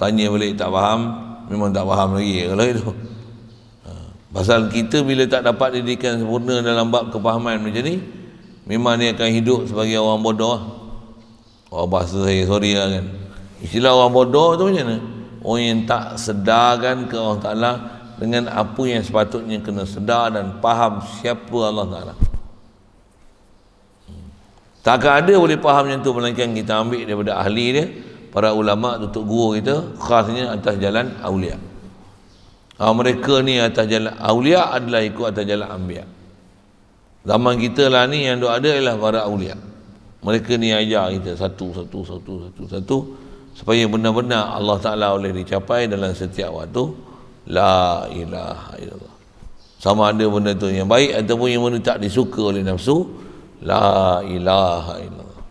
tanya balik tak faham, memang tak faham lagi kalau itu. Pasal kita bila tak dapat didikan sempurna dalam bab kefahaman macam ni, memang dia akan hidup sebagai orang bodoh. Bahasa saya sorry lah kan. Istilah orang bodoh tu macam mana? Orang yang tak sedarkan ke Allah Ta'ala dengan apa yang sepatutnya kena sedar dan faham siapa Allah Ta'ala. Takkan ada boleh faham yang tu melainkan kita ambil daripada ahli dia, para ulama, tutup guru kita, khasnya atas jalan awliya. Mereka ni atas jalan awliya adalah ikut atas jalan anbiya. Zaman kita lah ni yang ada ialah para awliya. Mereka ni ajar kita satu supaya benar-benar Allah Ta'ala boleh dicapai dalam setiap waktu. La ilaha illallah. Sama ada benda tu yang baik ataupun yang benda tak disuka oleh nafsu, la ilaha illallah.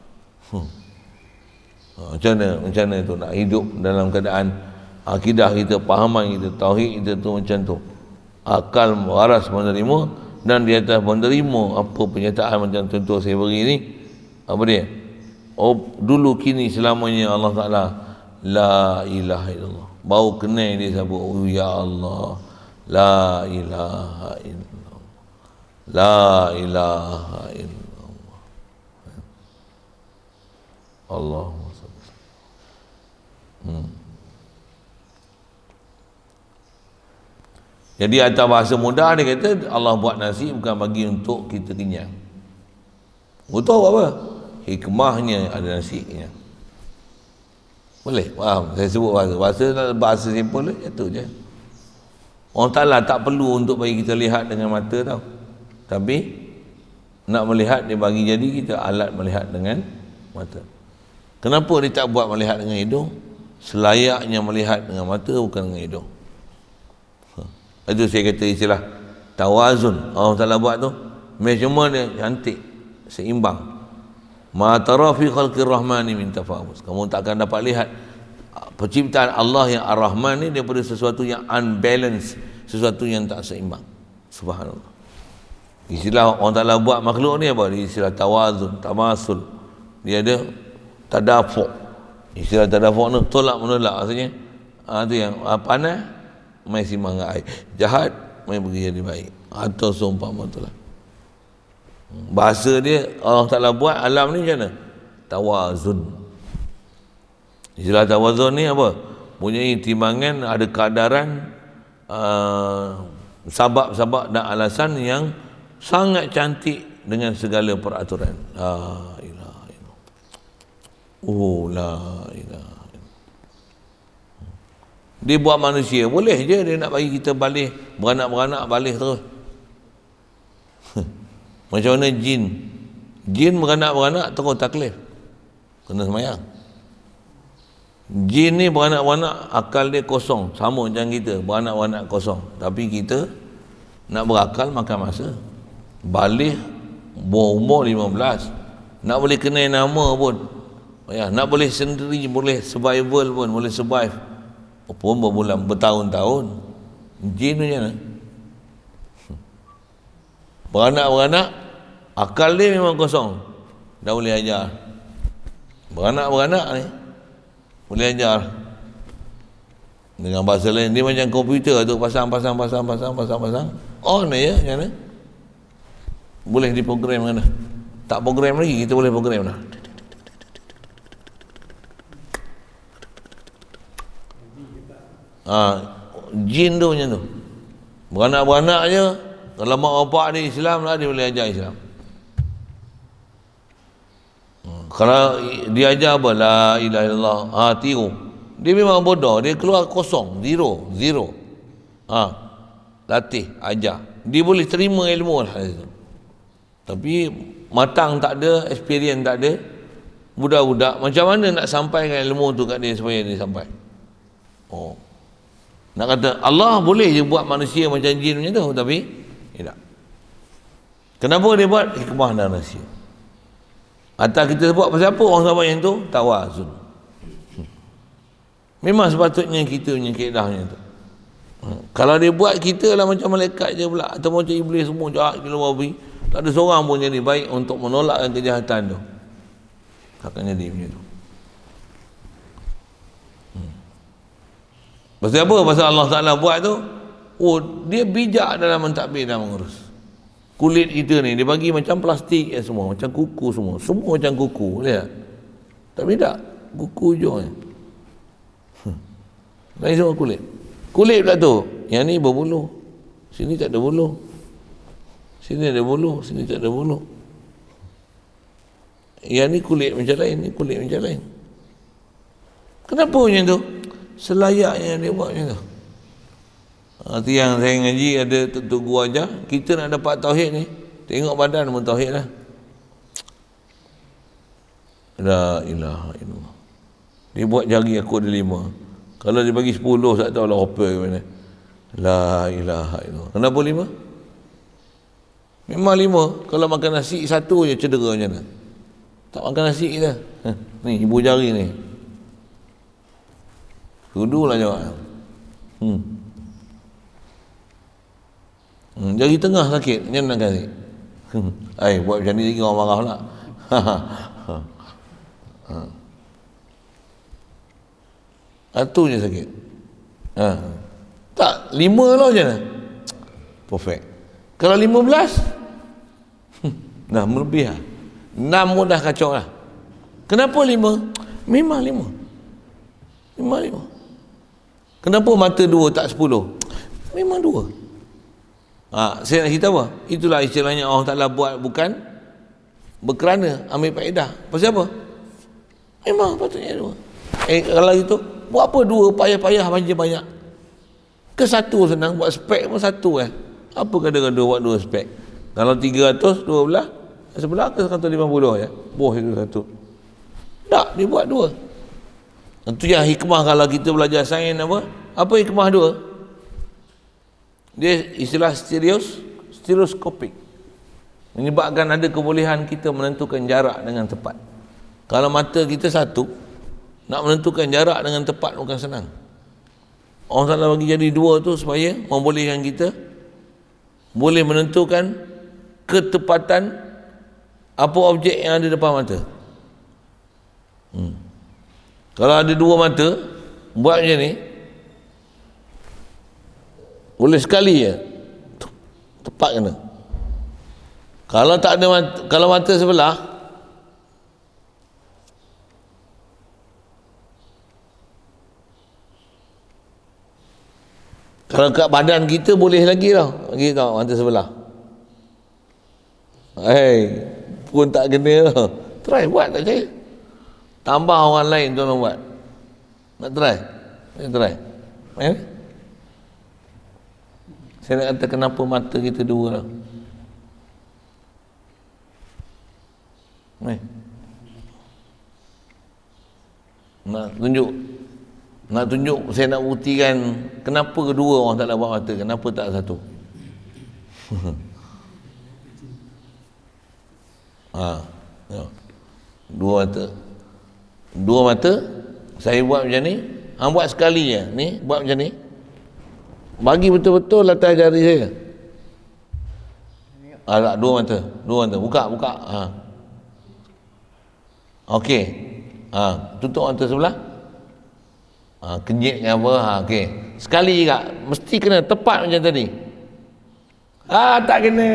Macam mana tu nak hidup dalam keadaan akidah kita, pahaman kita, tauhid kita tu macam tu. Akal waras menerima, dan di atas menerima apa pernyataan macam contoh saya beri ni, apa dia? Dulu kini selamanya Allah Ta'ala la ilaha illallah. Bau kenal dia sebut, oh ya Allah, la ilaha illallah, la ilaha illallah, Allahumma salli. Jadi atas bahasa mudah dia kata Allah buat nasi bukan bagi untuk kita kenyang. Tahu apa? Hikmahnya ada nasi kenyang. Boleh? Faham? Saya sebut bahasa simple itu je. Allah Ta'ala tak perlu untuk bagi kita lihat dengan mata tau. Tapi nak melihat dia bagi jadi kita alat melihat dengan mata. Kenapa dia tak buat melihat dengan hidung? Selayaknya melihat dengan mata, bukan dengan hidung. Itu saya kata istilah tawazun Allah Ta'ala buat tu. Measurement dia cantik, seimbang. Ma tara fi khalqir rahmani min tafawuz. Kamu tak akan dapat lihat penciptaan Allah yang Ar-Rahman ni daripada sesuatu yang unbalanced, sesuatu yang tak seimbang. Subhanallah. Istilah Allah Ta'ala buat makhluk ni apa? Istilah tawazun, tamasul. Dia ada tadafu'. Istilah tadafu' ni tolak menolak maksudnya. Tu yang panas mai simbang dengan air, jahat mai pergi jadi baik, atau seumpama itulah. Bahasa dia Allah Ta'ala buat alam ni macam mana? Tawazun. Istilah tawazun ni apa? Punya timbangan, ada kadaran sabab-sabab dan alasan yang sangat cantik dengan segala peraturan. La ilaha illallah. La ilaha. Dia buat manusia, boleh je dia nak bagi kita balik, beranak-beranak balik terus. Macam mana jin? Jin beranak-beranak terus taklif, kena semayang. Jin ni beranak-beranak, akal dia kosong, sama macam kita, beranak-beranak kosong. Tapi kita nak berakal makan masa. Balik umur 15, nak boleh kenal nama pun, nak boleh sendiri, boleh survival pun, boleh survive pun berbulan, bertahun-tahun. Jin tu macam mana? Beranak-beranak, akal dia memang kosong, dah boleh ajar. Beranak-beranak ni boleh ajar. Dengan bahasa lain, dia macam komputer tu, pasang. On ya, macam mana? Boleh diprogram mana? Tak program lagi, kita boleh program dah. Jin tu macam tu, beranak-beranak je. Kalau mak bapak dia Islam lah, dia boleh ajar Islam. Kalau dia ajar apa? La ilaha illallah, tiru. Dia memang bodoh, dia keluar kosong, zero. Latih, ajar, dia boleh terima ilmu lah. Tapi matang tak ada, experience tak ada. Budak-budak macam mana nak sampaikan ilmu tu kat dia supaya dia sampai? Nak kata Allah boleh je buat manusia macam jin macam tu, tapi tidak. Kenapa dia buat? Hikmah dan rahsia. Atau kita buat pasal apa orang sama yang tu? Tawazun. Memang sepatutnya kita punya kaedahnya tu. Kalau dia buat kita lah macam malaikat je pula, atau macam iblis semua jahat gila babi, tak ada seorang pun jadi baik untuk menolakkan kejahatan tu. Takkan jadi macam tu. Pasal apa? Pasal Allah Ta'ala buat tu, dia bijak dalam mentadbir dan mengurus. Kulit kita ni dia bagi macam plastik semua, macam kuku semua macam kuku, lihat. Tapi tak, kuku je. Lain semua kulit pula tu Yang ni berbulu, sini tak ada bulu. Sini ada bulu, sini tak ada bulu. Yang ni kulit macam lain, ni kulit macam lain. Kenapa macam tu? Selayaknya dia buat macam tu. Arti yang saya ngaji ada tentu gua ajar, kita nak dapat tauhid ni, tengok badan pun tauhid lah. La ilaha illallah. Dia buat jari aku ada 5. Kalau dia bagi 10, tak tahu lah apa ke mana. La ilaha illallah. Kenapa 5? Memang 5. Kalau makan nasi 1 je cedera macam mana. Tak makan nasi kita. Ni ibu jari ni. Sudulah jawab. Jari tengah sakit, macam mana nak kasi? Buat macam ni lagi orang marah pula. Satu je sakit. Tak, 5 lah macam mana? Perfect. Kalau 15, dah melebih lah. 6 pun dah kacau lah. Kenapa 5? Memang 5. Kenapa mata 2 tak 10? Memang 2. Saya nak cerita apa? Itulah istilahnya Allah Ta'ala buat bukan berkerana, ambil faedah. Pasal apa? Memang patutnya 2. Kalau itu, buat apa 2 payah-payah banyak-banyak? Ke 1 senang, buat spek pun 1 Apa kadang-kadang buat 2 spek? Kalau 300, 2 belah, sebelah ke 150 ya? Boh itu 1. Tak, dia buat 2. Itu yang hikmah kalau kita belajar sains apa? Apa hikmah 2? Dia istilah stereoskopik. Menyebabkan ada kebolehan kita menentukan jarak dengan tepat. Kalau mata kita 1, nak menentukan jarak dengan tepat bukan senang. Allah Ta'ala bagi jadi 2 tu supaya membolehkan kita boleh menentukan ketepatan apa objek yang ada depan mata. Kalau ada 2 mata, buat macam ni, boleh sekali je tepat kena. Kalau tak ada kalau mata sebelah, kalau kat badan kita boleh lagi tau, bagi tahu mata sebelah. Pun tak kena lah. Try buat tak saya. Tambah orang lain tolong buat. Nak try? Try. Saya nak kata kenapa mata kita 2 lah. Nak tunjuk saya nak buktikan kenapa kedua orang tak nak buat mata, kenapa tak 1. Dua mata saya buat macam ni, hang buat sekali je ni, buat macam ni, bagi betul-betul atas jari saya. Tak, 2 mata, buka. Okey. Tutup mata sebelah. Kenyit ke apa? Okey. Sekali juga mesti kena tepat macam tadi. Tak kena.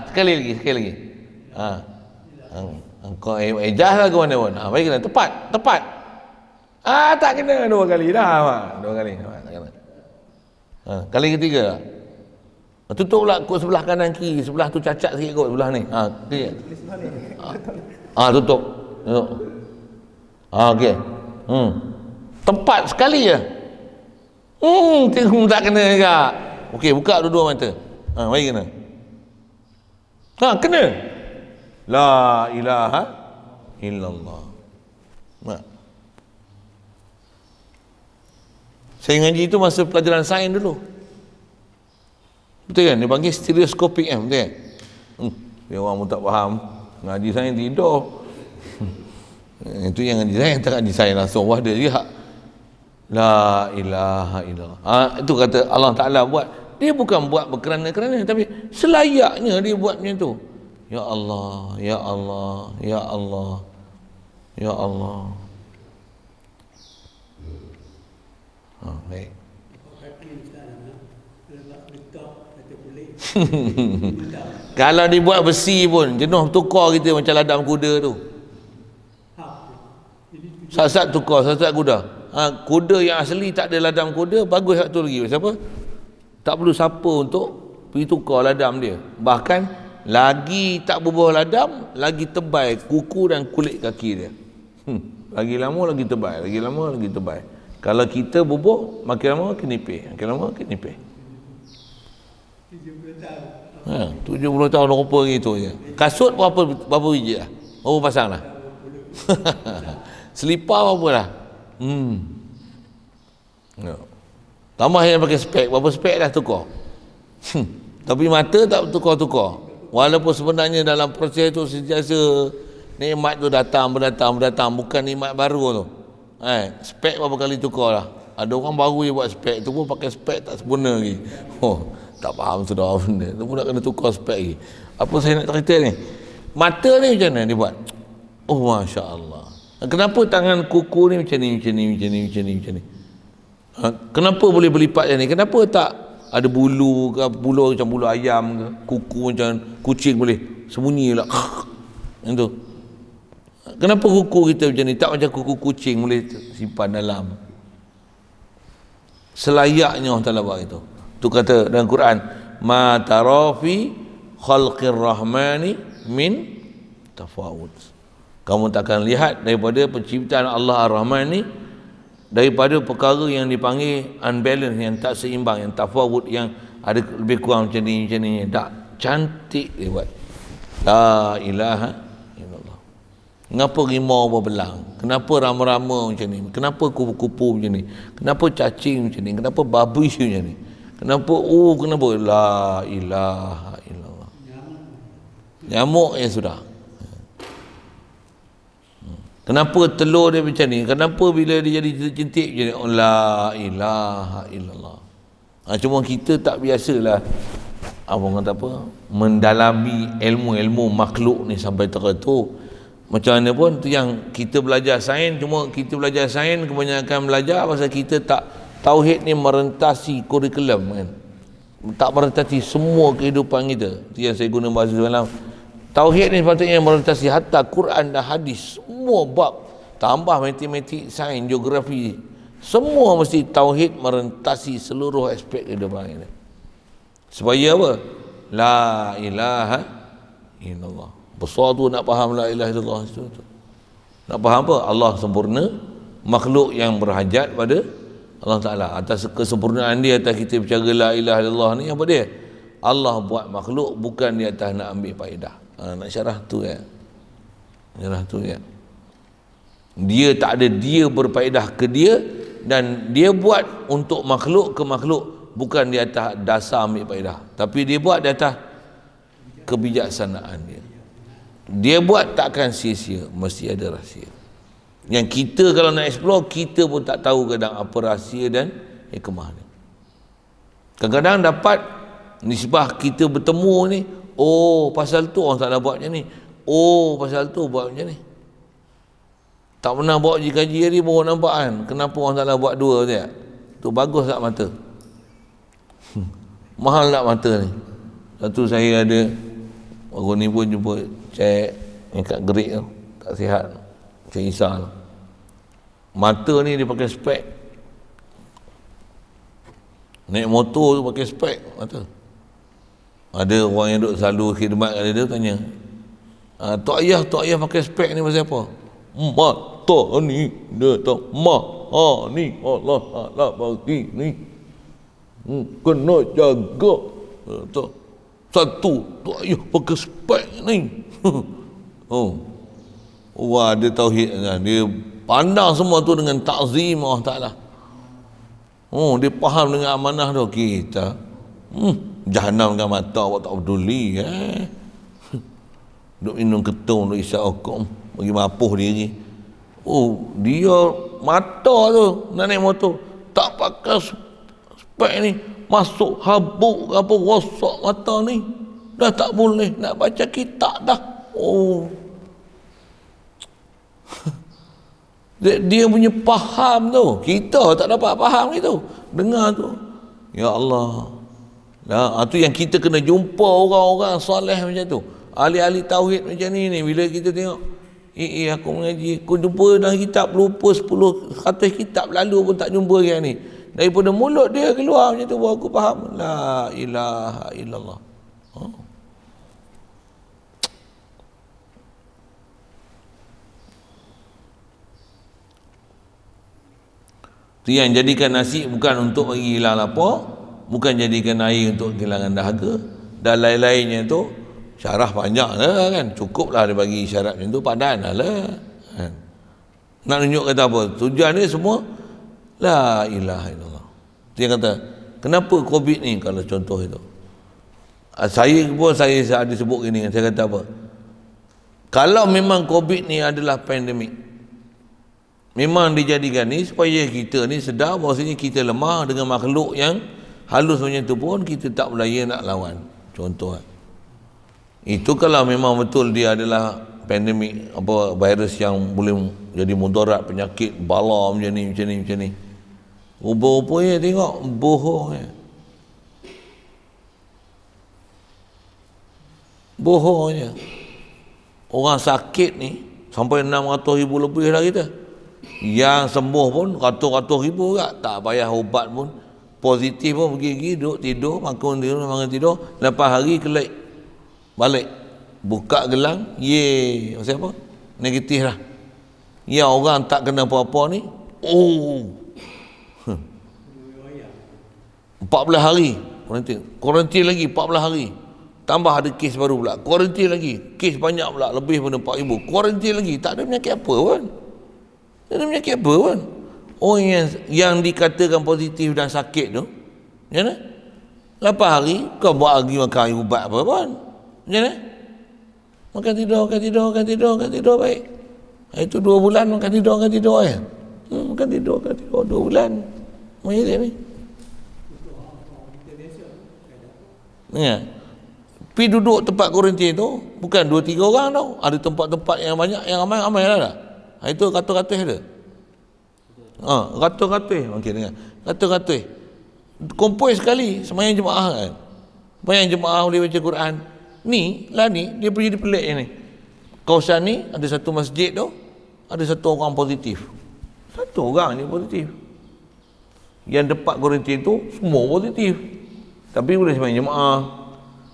Sekali lagi. Kau ejah lah ke mana pun. Baik kena tepat. Tak kena 2 kali dah. 2 kali. Tak kena. Kali ketiga. Tutup pula kot sebelah kanan kiri. Sebelah tu cacat sikit kot sebelah ni. Tutup. Okey. Tepat sekali je. Tak kena juga. Okey, buka dua-dua mata. Baik kena. Kena. La ilaha illallah. Saya ngaji itu masa pelajaran sains dulu. Betul kan? Dia panggil stereoskopik kan? Betul kan? Dia orang pun tak faham. Ngaji sains tidur. Itu yang ngaji sains, tak ngaji sains langsung. Wah, dia juga. La ilaha illallah. Itu kata Allah Ta'ala buat. Dia bukan buat berkerana-kerana, tapi selayaknya dia buat macam tu. Ya Allah, Ya Allah, Ya Allah, Ya Allah. Baik. Kalau dibuat besi pun jenuh tukar kita macam ladang kuda tu. Sat-sat tukar, sat-sat kuda. Kuda yang asli tak ada ladam kuda, bagus satu lagi. Siapa? Tak perlu siapa untuk pergi tukar ladam dia. Bahkan lagi tak berbuah ladam, lagi tebal kuku dan kulit kaki dia. Lagi lama lagi tebal, lagi lama lagi tebal. Kalau kita bubuh, makin lama makin nipis, makin lama makin nipis. 70 tahun. 70 tahun rupa gitu je. Kasut berapa biji dah? Berapa pasang dah? Selipar berapa dah? Tambah yang pakai spek, berapa spek dah tukar? Tapi mata tak tukar-tukar. Walaupun sebenarnya dalam proses itu sentiasa nikmat tu datang, berdatang, bukan nikmat baru tu. Spek berapa kali tukar lah. Ada orang baru je buat spek tu pun pakai spek tak sempurna lagi. Tak faham sudah benda. Tu pun nak kena tukar spek lagi. Apa saya nak cerita ni? Mata ni macam mana dia buat? Oh, Masya Allah. Kenapa tangan kuku ni macam ni? Kenapa boleh berlipat macam ni? Kenapa tak ada bulu ke, bulu macam bulu ayam ke, kuku macam kucing boleh sembunyi lah. Macam tu. Kenapa kuku kita macam ni? Tak macam kuku kucing boleh simpan dalam. Selayaknya Allah Ta'ala buat itu. Tu kata dalam Quran, ma tarafi khalqir rahmani min tafawud. Kamu takkan lihat daripada penciptaan Allah Ar-Rahman ni, daripada perkara yang dipanggil unbalance, yang tak seimbang, yang tafawud, yang ada lebih kurang macam ni. Tak cantik dia buat. La ilaha illallah. Kenapa rimau berbelang? Kenapa rama-rama macam ni? Kenapa kupu-kupu macam ni? Kenapa cacing macam ni? Kenapa babi macam ni? Kenapa la ilaha illallah. Nyamuk yang sudah. Kenapa telur dia macam ni? Kenapa bila dia jadi cantik macam ni? La ilaha illallah. Cuma kita tak biasalah kata apa, mendalami ilmu-ilmu makhluk ni sampai tertentu. Macam mana pun tu yang kita belajar sains, cuma kita belajar sains kebanyakan belajar pasal kita tak, tauhid ni merentasi kurikulum kan. Tak merentasi semua kehidupan kita. Itu yang saya guna bahasa semalam. Tauhid ni sepatutnya merentasi hatta Quran dan hadis, semua bab, tambah matematik, sains, geografi, semua mesti tauhid merentasi seluruh aspek kehidupan kita. Supaya apa? La ilaha illallah. Besar tu nak faham la ilaha illallah itu. Nak faham apa? Allah sempurna, makhluk yang berhajat pada Allah Ta'ala. Atas kesempurnaan dia atas kita bercara la ilaha illallah ni, apa dia? Allah buat makhluk bukan di atas nak ambil faedah. Nak syarah tu ya. Syarah tu ya. Dia tak ada dia berfaedah ke dia, dan dia buat untuk makhluk ke makhluk, bukan di atas dasar ambil faedah, tapi dia buat di atas kebijaksanaan dia. Dia buat takkan sia-sia, mesti ada rahsia. Yang kita kalau nak explore, kita pun tak tahu kadang apa rahsia dan hikmah dia. Kadang-kadang dapat nisbah kita bertemu ni, oh pasal tu orang tak nak buat macam ni, oh pasal tu buat macam ni. Tak pernah bawa kaji hari baru nampak kan, kenapa orang tak nak buat dua tu ya? Tu bagus tak mata? Mahal tak mata ni? Satu saya ada, baru ni pun jumpa cek yang kat gerik tu, tak sihat, Cik Isa tu. Mata ni dia pakai spek. Naik motor tu pakai spek mata. Ada orang yang duduk selalu khidmat kat dia tanya, Tok Ayah pakai spek ni pasal apa? Mata ni dia tak ni Allah Ta'ala bagi ni, kena jaga. Satu Tok Ayah pakai spek ni. Wah, dia tauhid, dia pandang semua tu dengan takzim Allah Ta'ala. Dia faham dengan amanah tu. Kita Jahanam dengan mata awak tak peduli duk minum ketung, duk isyak hukum, bagi mapuh diri. Dia mata tu nak naik motor tak pakai spek ni, masuk habuk apa, rosak mata ni, dah tak boleh nak baca kitab dah. Dia punya faham tu, kita tak dapat faham gitu. Dengar tu, ya Allah. Tu yang kita kena jumpa orang-orang soleh macam tu, ahli-ahli tauhid macam ni. Bila kita tengok, Aku mengaji, aku jumpa dalam kitab, lupa 10 kitab lalu pun tak jumpa yang ni. Daripada mulut dia keluar macam tu, baru aku faham. La ilaha illallah. Tu yang jadikan nasi bukan untuk bagi hilang lapar, bukan jadikan air untuk kehilangan dahaga, dan lain-lainnya tu syarah panjang lah kan, cukup lah dia bagi syarat macam tu, padan lah kan. Nak tunjuk kata apa, tujuan dia semua la ilaha illallah. Dia kata kenapa COVID ni, kalau contoh itu saya pun saya ada sebut gini, saya kata apa, kalau memang COVID ni adalah pandemik, memang dijadikan ni supaya kita ni sedar bahawasanya kita lemah dengan makhluk yang halus macam tu pun kita tak beraya nak lawan. Contoh itu kalau memang betul dia adalah pandemik, apa, virus yang boleh jadi mudarat, penyakit bala macam ni. Rupa-rupanya tengok bohongnya. Bohongnya. Orang sakit ni sampai 600,000 lebih lah kita. Yang sembuh pun ratus-ratus ribu juga, tak payah ubat pun, positif pun pergi duduk tidur, makan tidur, lepas hari kelik balik, buka gelang, ye, macam apa, negatif lah. Ya, orang tak kena apa-apa ni 14 hari kuarantin lagi 14 hari, tambah ada kes baru pula, kuarantin lagi, kes banyak pula, lebih pada 4,000, kuarantin lagi, tak ada penyakit apa pun. Tak ada penyakit apa pun. Orang yang dikatakan positif dan sakit tu, macam mana? 8 hari kau buat lagi makan ubat apa pun, macam mana? Makan tidur baik. Itu 2 bulan makan tidur ya. Makan tidur 2 bulan. Macam ni. Ya. Pergi duduk tempat kuarantin tu bukan 2-3 orang tau. Ada tempat-tempat yang banyak, yang ramai lah dah. Itu ratus-ratus ada. Ratus-ratus. Okey, dengar. Ratus-ratus. Kumpul sekali sembahyang jemaah kan. Sembahyang jemaah boleh baca Quran. Ni dia pergi di pelik ni. Kawasan ni ada satu masjid tu, ada satu orang positif. Satu orang ni positif. Yang dekat kuarantin tu semua positif. Tapi boleh sembahyang jemaah,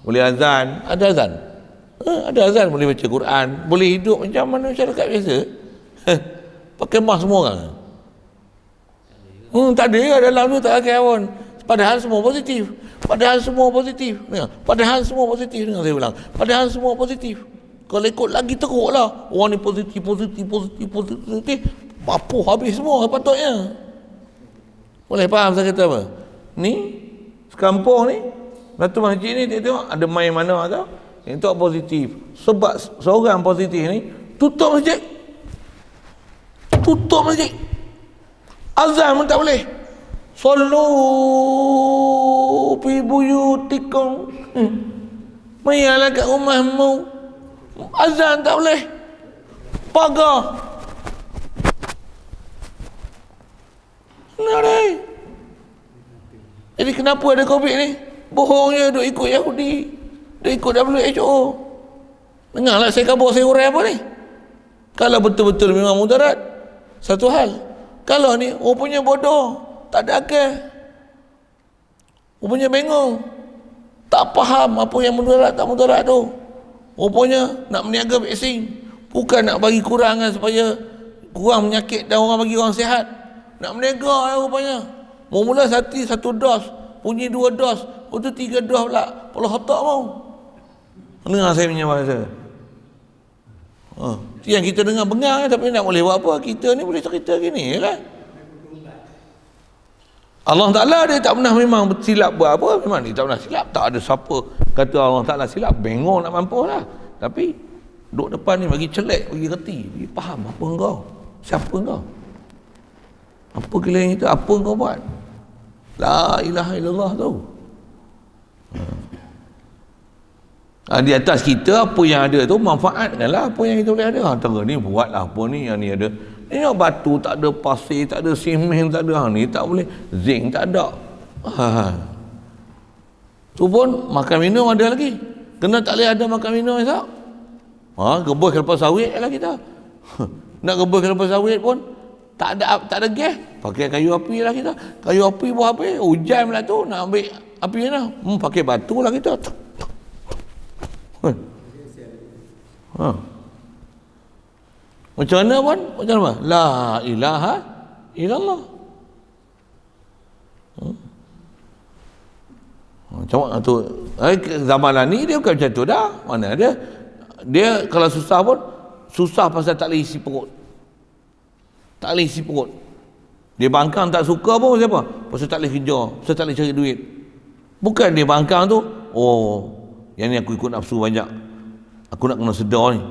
boleh azan, ada azan. Ada azan, boleh baca Quran, boleh hidup macam mana masyarakat biasa. Pakai mask semua orang. Tak ada dalam tu, tak pakai pun. Padahal semua positif. Padahal semua positif. Dengar saya ulang. Padahal semua positif. Kalau ikut lagi teruk lah. Orang ni positif. Papuh habis semua patutnya. Boleh faham saya kata apa? Ni, sekampung ni, Datuk Masjid ni, tengok ada main mana tau. Yang tu positif. Sebab seorang positif ni, tutup masjid. Azan pun tak boleh. Sallu fi buyutikum. Mayalah kat rumahmu. Azan tak boleh. Pagar. Kenapa? Jadi kenapa ada COVID ni? Bohongnya duk ikut Yahudi, duk ikut WHO. Dengarlah saya khabar saya urai apa ni. Kalau betul-betul memang mudarat, satu hal. Kalau ni rupanya bodoh, tak ada akal, rupanya bingung, tak faham apa yang mudarat tak mudarat tu. Rupanya nak meniaga vaksin, bukan nak bagi kurangan supaya kurang penyakit dan orang bagi orang sihat. Nak meniaga lah rupanya. Mula-mula satu dos, bunyi 2 dos, lepas tu 3 dos pula. Kepala otak mau. Dengar saya punya bahasa. Yang kita dengar bengar, tapi nak boleh buat apa? Kita ni boleh cerita gini lah. Allah Ta'ala dia tak pernah memang silap buat apa. Memang dia tak pernah silap. Tak ada siapa kata Allah Ta'ala silap. Bengong nak mampu lah. Tapi duduk depan ni bagi celek, bagi reti, bagi faham apa engkau, siapa engkau, apa kalian itu, apa engkau buat. La ilaha illallah tu. Di atas kita apa yang ada tu manfaatkanlah apa yang kita boleh ada. Antara ni buatlah apa ni, yang ni ada. Tengok batu tak ada, pasir tak ada, simen tak ada, ni tak boleh, zinc tak ada. Tu pun makan minum ada lagi. Kena tak boleh ada makan minum esok. Gebus lepas sawit lah kita. Nak rebus kelapa sawit pun tak ada gas. Pakai kayu api lah kita. Kayu api buat apa? Hujan pula tu nak ambil api mana? Pakai batu lah kita. Macam mana pun? Macam mana? La ilaha illallah. Macam mana tu? Zaman lah ni dia bukan macam tu dah. Mana ada? Dia kalau susah pun susah pasal tak boleh isi perut. Tak boleh isi perut. Dia bangkang tak suka pun pasal apa? Pasal tak boleh kerja, pasal tak boleh cari duit. Bukan dia bangkang tu, yang ni aku ikut nafsu banyak. Aku nak kena sedar ni.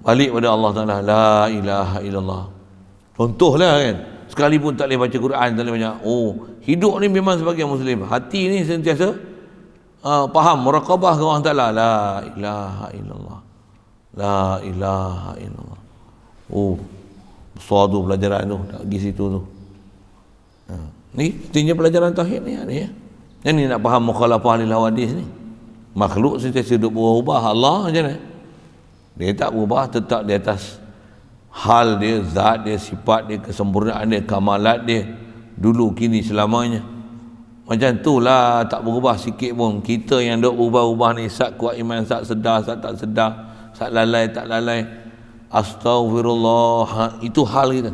Balik pada Allah Ta'ala. La ilaha illallah. Contohlah kan. Sekalipun tak boleh baca Quran, tak boleh banyak. Hidup ni memang sebagai Muslim. Hati ni sentiasa faham, muraqabah ke Allah Ta'ala. La ilaha illallah. La ilaha illallah. Besar tu pelajaran tu. Tak pergi situ tu. Ni pentingnya pelajaran tauhid ni. Yang ni nak faham mukhalafah lil hawadis ni. Makhluk sentiasa duduk berubah. Allah macam mana? Dia tak berubah, tetap di atas hal dia, zat dia, sifat dia, kesempurnaan dia, kamalat dia, dulu, kini, selamanya. Macam tu lah, tak berubah sikit pun. Kita yang duk berubah-ubah ni, sat kuat iman, sat sedar, sat tak sedar, sat lalai, tak lalai. Astaghfirullah, itu hal kita.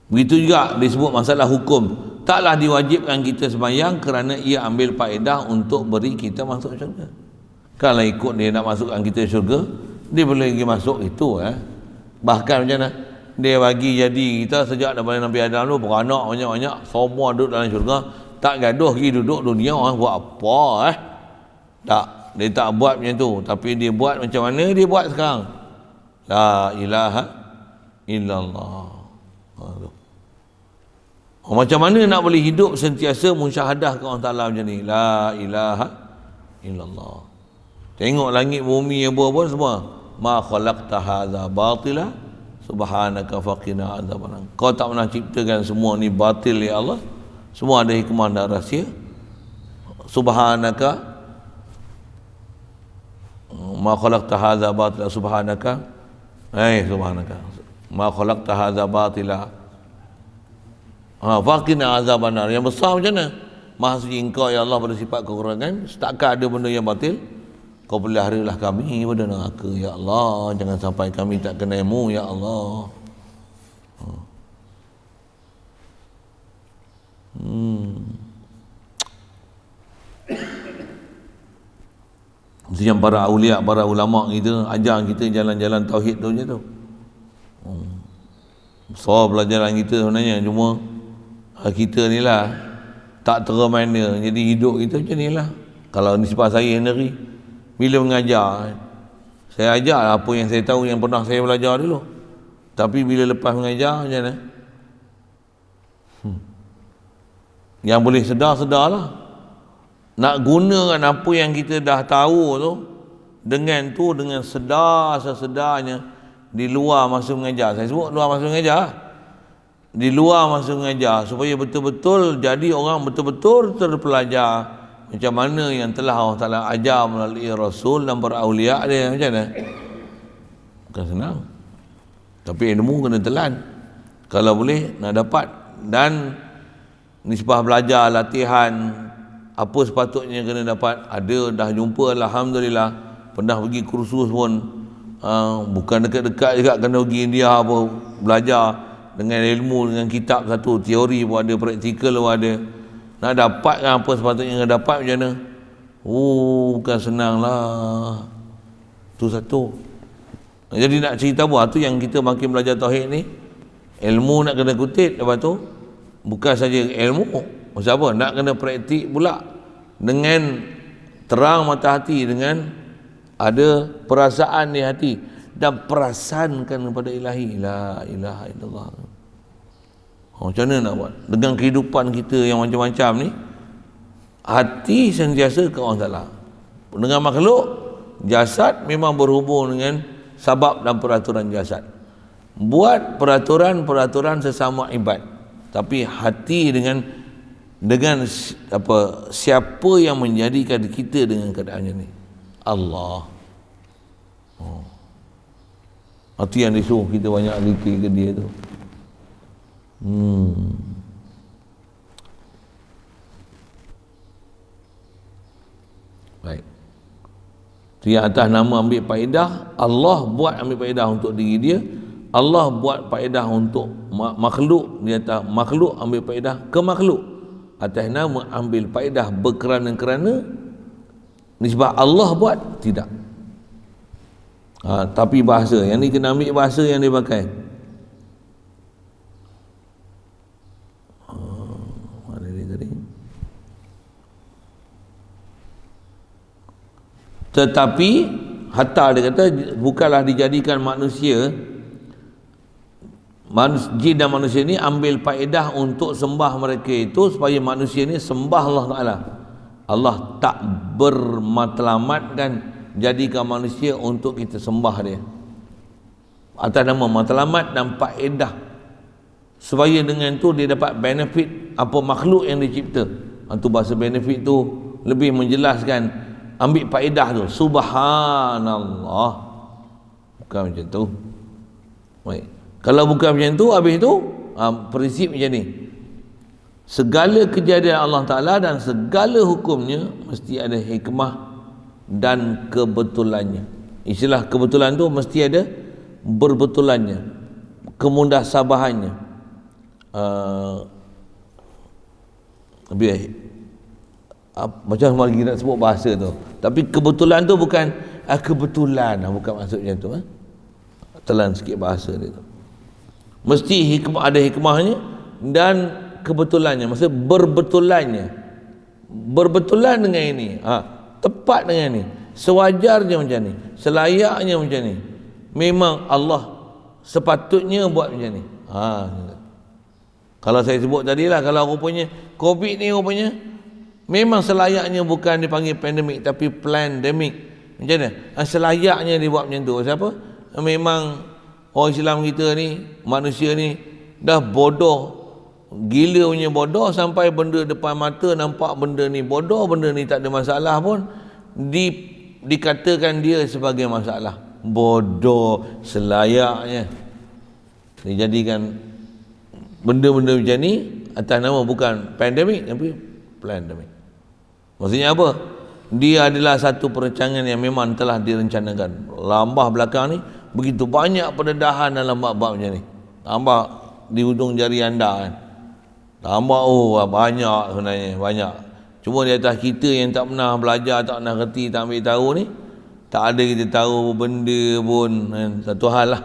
Begitu juga disebut masalah hukum. Taklah diwajibkan kita sembahyang kerana ia ambil faedah untuk beri kita masuk syurga. Kalau ikut dia nak masukkan kita syurga, dia boleh pergi masuk itu. Bahkan macam mana? Dia bagi jadi kita sejak daripada Nabi Adam tu beranak banyak-banyak, semua duduk dalam syurga, tak gaduh pergi duduk dunia buat apa tak, dia tak buat macam tu, tapi dia buat macam mana dia buat sekarang. La ilaha illallah. Macam mana nak boleh hidup sentiasa musyahadah ke Allah Ta'ala macam ni? La ilaha illallah. Tengok langit bumi apa-apa semua. Ma khalaqta hadza batila subhanaka faqina adzabannar. Kau tak pernah ciptakan semua ni batil ya Allah. Semua ada hikmah dan rahsia. Subhanaka ma khalaqta hadza batila subhanaka. Subhanaka. Ma khalaqta hadza batila faqina azabannar. Yang besar macam mana? Maha suci engkau ya Allah pada sifat kekurangan. Setakat ada benda yang batil, kau peliharalah kami pada neraka ya Allah. Jangan sampai kami tak kena ilmu ya Allah. Itu yang para awliya, para ulama kita ajar kita jalan-jalan tauhid tu je tu. So pelajaran kita sebenarnya cuma kita ni lah tak termana, jadi hidup kita macam ni lah. Kalau nisbah saya sendiri bila mengajar, saya ajar apa yang saya tahu yang pernah saya belajar dulu, tapi bila lepas mengajar macam mana yang boleh sedar-sedarlah nak gunakan apa yang kita dah tahu tu dengan sedar sesedarnya di luar masa mengajar. Saya sebut luar masa mengajar, di luar masa mengajar, supaya betul-betul jadi orang betul-betul terpelajar macam mana yang telah Allah Ta'ala ajar melalui Rasul dan para awliya dia. Macam mana? Bukan senang, tapi ilmu kena telan kalau boleh nak dapat. Dan nisbah belajar, latihan apa sepatutnya kena dapat, ada dah jumpa alhamdulillah. Pernah pergi kursus pun, bukan dekat-dekat juga, kena pergi India apa, belajar dengan ilmu, dengan kitab satu, teori pun ada, praktikal pun ada. Nak dapatkan apa sepatutnya kena dapat macam mana? Bukan senang lah. Tu satu. Jadi nak cerita apa? Tu yang kita makin belajar tauhid ni, ilmu nak kena kutip. Lepas tu bukan saja ilmu, maksud apa? Nak kena praktik pula dengan terang mata hati, dengan ada perasaan di hati dan perasankan kepada ilahi. La ilaha illallah. Macam mana nak buat dengan kehidupan kita yang macam-macam ni? Hati sentiasa ke Allah Ta'ala. Dengan makhluk, jasad memang berhubung dengan sabab dan peraturan jasad. Buat peraturan-peraturan sesama ibad, tapi hati dengan Dengan siapa yang menjadikan kita dengan keadaannya ni? Allah. Itu yang disuruh kita banyak zikir ke dia tu. Baik. Tu yang atas nama ambil faedah, Allah buat ambil faedah untuk diri dia, Allah buat faedah untuk makhluk, dia atas makhluk ambil faedah ke makhluk. Atas nama ambil faedah berkerana-kerana nisbah Allah buat tidak. Tapi bahasa yang ni kena ambil bahasa yang dia pakai. Mana dia tadi? Tetapi hatta dia kata bukanlah dijadikan manusia, jin dan manusia ni ambil faedah untuk sembah mereka itu supaya manusia ni sembah Allah Ta'ala. Allah tak bermatlamatkan jadikan manusia untuk kita sembah dia atas nama matlamat dan faedah, supaya dengan tu dia dapat benefit apa makhluk yang dicipta. Itu bahasa benefit tu lebih menjelaskan ambil faedah tu. Subhanallah, bukan macam tu. Baik. Kalau bukan macam tu, habis tu prinsip macam ni, segala kejadian Allah Ta'ala dan segala hukumnya mesti ada hikmah dan kebetulannya. Istilah kebetulan tu mesti ada berbetulannya, kemudahsabahannya. Macam lagi nak sebut bahasa tu, tapi kebetulan tu bukan kebetulan, bukan maksud macam tu. Telan sikit bahasa dia tu. Mesti hikmah, ada hikmahnya dan kebetulannya, maksud berbetulannya. Berbetulan dengan ini, tepat dengan ni, sewajarnya macam ni, selayaknya macam ni. Memang Allah sepatutnya buat macam ni. Kalau saya sebut tadi lah, kalau rupanya COVID ni rupanya memang selayaknya bukan dipanggil pandemik tapi plandemic. Macam mana? Selayaknya dibuat macam tu. Siapa? Memang orang Islam kita ni, manusia ni dah bodoh, gila punya bodoh, sampai benda depan mata nampak benda ni bodoh, benda ni tak ada masalah pun dikatakan dia sebagai masalah. Bodoh selayaknya dijadikan benda-benda macam ni atas nama bukan pandemik tapi plandemic. Maksudnya apa? Dia adalah satu perancangan yang memang telah direncanakan. Lambah belakang ni begitu banyak pendedahan dalam bab-bab macam ni. Tambah di hujung jari anda kan. Tambah banyak sebenarnya, banyak. Cuma di atas kita yang tak pernah belajar, tak pernah reti, tak ambil tahu ni, tak ada kita tahu benda pun kan? Satu hal lah.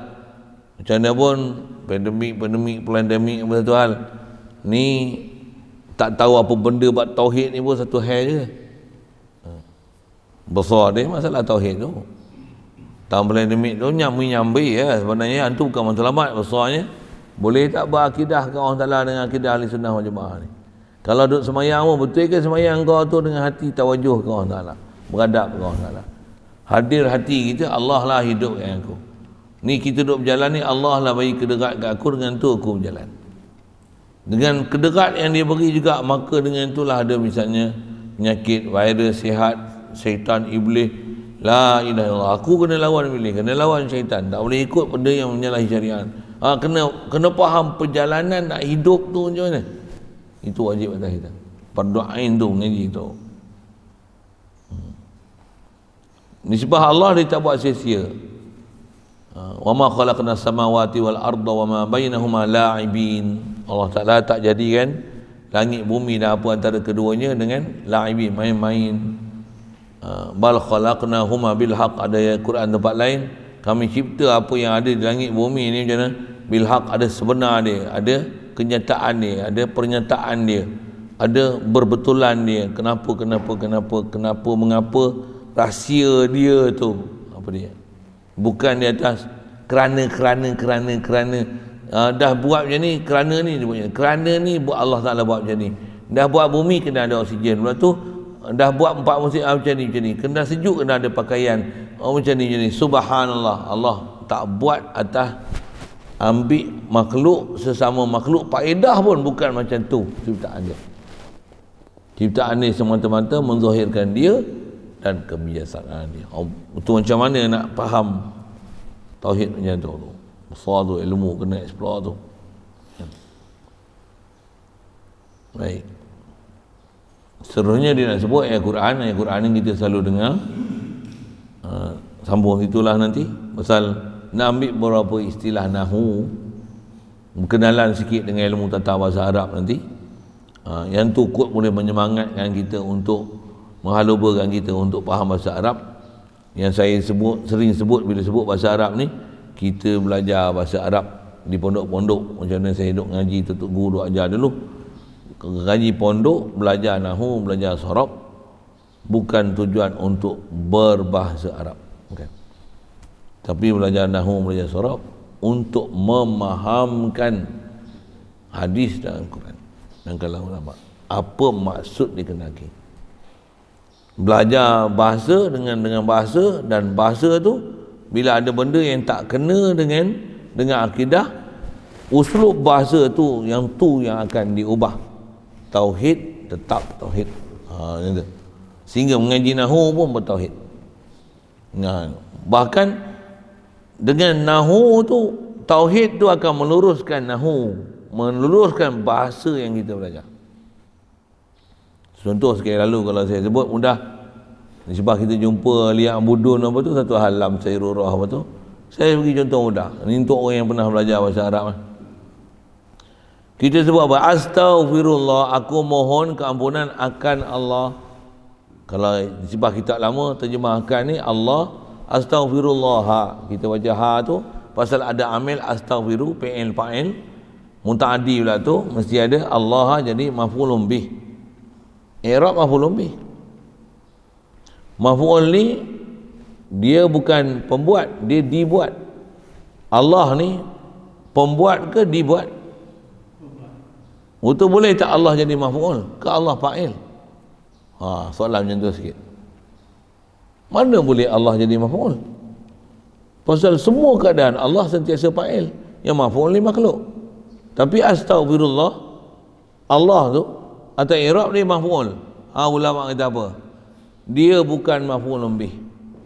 Macam mana pun pandemik, plandemik apa satu hal. Ni tak tahu apa benda buat tauhid ni pun satu hal je. Besar dia masalah tauhid tu. Tahun pandemik tu nyambi ya. Sebenarnya itu bukan matlamat besarnya. Boleh tak berakidah ke Allah Ta'ala dengan akidah ahli sunnah wal jamaah ni? Kalau duduk semayang pun, betul ke semayang kau tu dengan hati tawajuh ke Allah Ta'ala, beradab ke Allah Ta'ala? Hadir hati kita, Allah lah hidup dengan aku. Ni kita duduk berjalan ni, Allah lah bagi kedekat kat aku, dengan tu aku berjalan. Dengan kedekat yang dia beri juga, maka dengan itulah ada misalnya penyakit, virus, sihat, syaitan, iblis. La ilaha illallah. Aku kena lawan iblis, kena lawan syaitan. Tak boleh ikut benda yang menyalahi syariat. Kena faham perjalanan nak hidup tu macam mana. Itu wajib atas kita. Berdoain tu, mengaji tu. Nisbah Allah dia tak buat sia-sia. Wa ma khalaqna samawati wal arda wa ma bainahuma la'ibin. Allah Ta'ala tak jadikan langit bumi dan apa antara keduanya dengan la'ibin, main-main. Bal khalaqnahuma bil haq. Ada Quran tempat lain, kami cipta apa yang ada di langit bumi ni macam mana? Bil haq, ada sebenar dia, ada kenyataan dia, ada pernyataan dia, ada berbetulan dia. Kenapa, mengapa, rahsia dia tu apa dia? Bukan di atas kerana dah buat macam ni, kerana ni dia buat. Kerana ni buat Allah Ta'ala buat macam ni. Dah buat bumi kena ada oksigen. Lepas tu dah buat 4 musim macam ni. Kena sejuk kena ada pakaian. Macam ni. Subhanallah. Allah tak buat atas ambil makhluk sesama makhluk faedah pun bukan macam tu ciptaan dia. Ciptaan ni semata-mata menzahirkan dia dan kebiasaan dia. Itu macam mana nak faham tauhid macam tu. Besar tu ilmu kena explore tu. Baik. Seterusnya dia nak sebut ayat Quran ni kita selalu dengar. Sambung itulah nanti pasal nak ambil beberapa istilah nahwu, berkenalan sikit dengan ilmu tata bahasa Arab nanti. Yang tu kot boleh menyemangatkan kita untuk menghalubakan kita untuk faham bahasa Arab. Yang saya sering sebut bila sebut bahasa Arab ni, kita belajar bahasa Arab di pondok-pondok. Macam mana saya duduk ngaji, tutup guru duk ajar dulu. Ngaji pondok, belajar nahwu, belajar sorof, bukan tujuan untuk berbahasa Arab, bukan. Tapi belajar nahwu, belajar sorof untuk memahamkan hadis dan Quran dan kalam ulama. Apa maksud dikehendaki? Belajar bahasa dengan bahasa, dan bahasa tu bila ada benda yang tak kena dengan akidah, uslub bahasa tu yang akan diubah. Tauhid tetap tauhid. Sehingga mengaji nahwu pun bertauhid. Bahkan dengan nahwu tu, tauhid tu akan meluruskan nahwu, meluruskan bahasa yang kita belajar. Contoh sekali lalu kalau saya sebut mudah, sebab kita jumpa liang budun apa tu, satu halam sairurah apa tu, saya bagi contoh mudah. Ini untuk orang yang pernah belajar bahasa Arab. Kita sebut apa? Astaghfirullah, aku mohon keampunan akan Allah. Kalau sebab kitab lama terjemahkan ni Allah astaghfirullah, kita baca ha tu pasal ada amil astaghfiru, fi'il fa'il, mutaaddi pula tu mesti ada Allah jadi maf'ulun bih. I'rab maf'ulun bih. Maf'ul ni dia bukan pembuat, dia dibuat. Allah ni pembuat ke dibuat? Itu boleh tak Allah jadi maf'ul ke Allah fa'il? Soalan macam tu sikit. Mana boleh Allah jadi maf'ul? Pasal semua keadaan Allah sentiasa fa'il. Yang maf'ul ni makhluk. Tapi astaghfirullah, Allah tu atau i'rab ni maf'ul. Ulama kata apa? Dia bukan maf'ulun bih.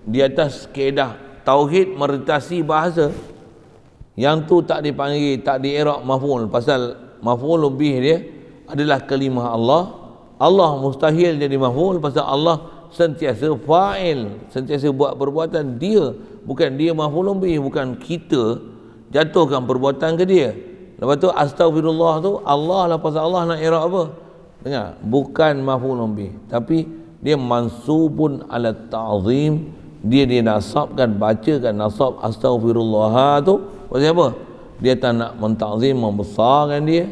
Di atas kaedah tauhid meretasi bahasa, yang tu tak dipanggil, tak di-i'rab maf'ul. Pasal maf'ulun bih dia adalah kalimah Allah. Allah mustahil jadi maf'ul pasal Allah sentiasa fa'il, sentiasa buat perbuatan dia, bukan dia maf'ulun bih, bukan kita jatuhkan perbuatan ke dia. Lepas tu astaghfirullah tu Allah lah, pasal Allah nak i'rab apa? Dengar, bukan maf'ulun bih, tapi dia mansubun ala ta'zim, dia dinasabkan, bacakan nasab astaghfirullah tu pasal apa? Dia tak nak mentazim, membesarkan dia.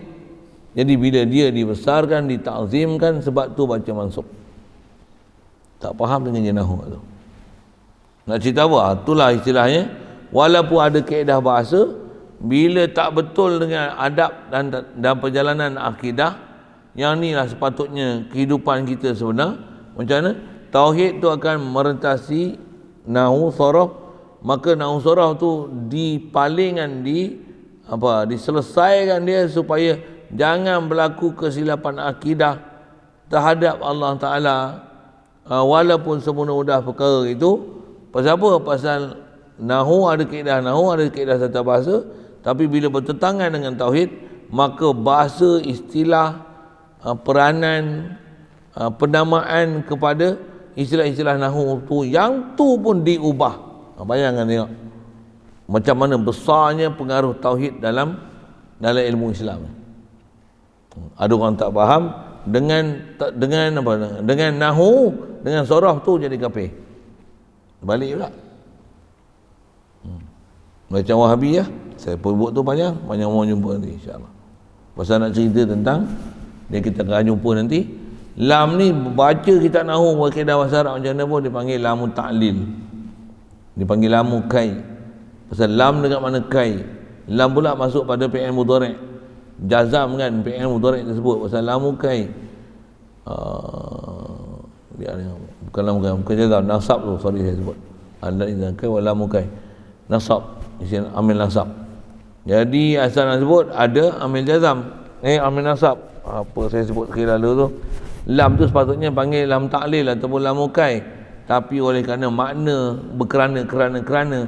Jadi bila dia dibesarkan, ditakzimkan, sebab tu baca mansub. Tak faham dengan jenahuk tu. Nak cerita apa? Itulah istilahnya. Walaupun ada kaedah bahasa, bila tak betul dengan adab dan perjalanan akidah, yang ni lah sepatutnya kehidupan kita sebenar. Macam mana? Tauhid tu akan merentasi nahwu sorof, maka nahwu sorof tu dipalingkan, diselesaikan dia supaya jangan berlaku kesilapan akidah terhadap Allah Ta'ala, walaupun semudah perkara itu. Pasal apa? Pasal nahwu ada kaedah nahwu, ada kaedah tata bahasa, tapi bila bertentangan dengan tauhid, maka bahasa, istilah, peranan, penamaan kepada istilah-istilah nahwu tu, yang tu pun diubah. Bayangkan tengok macam mana besarnya pengaruh tauhid dalam ilmu Islam. Ada orang tak faham dengan nahwu, dengan sorof tu jadi kafir. Balik pula. Macam Wahabiyah, saya buat tu banyak orang jumpa nanti insya-Allah. Pasal nak cerita tentang dia, kita akan jumpa nanti. Lam ni baca kitab nahwu berkaedah bahasa Arab macam mana pun dipanggil lamu ta'lil. Dipanggil lamu kai. Pasal lam dengan mana kai. Lam pula masuk pada fi'il mudhari'. Jazam kan fi'il mudhari' tersebut, pasal lamu kai. Bukan lamu kai, bukan jazam, nasab tu, sorry saya sebut. Ada izan kai wa lamu kai. Nasab, isim amil nasab. Jadi asal nak sebut ada amil jazam, amil nasab. Apa saya sebut sekali lalu tu, Lam tu sepatutnya panggil lam ta'lil ataupun lam mukai, tapi oleh kerana makna kerana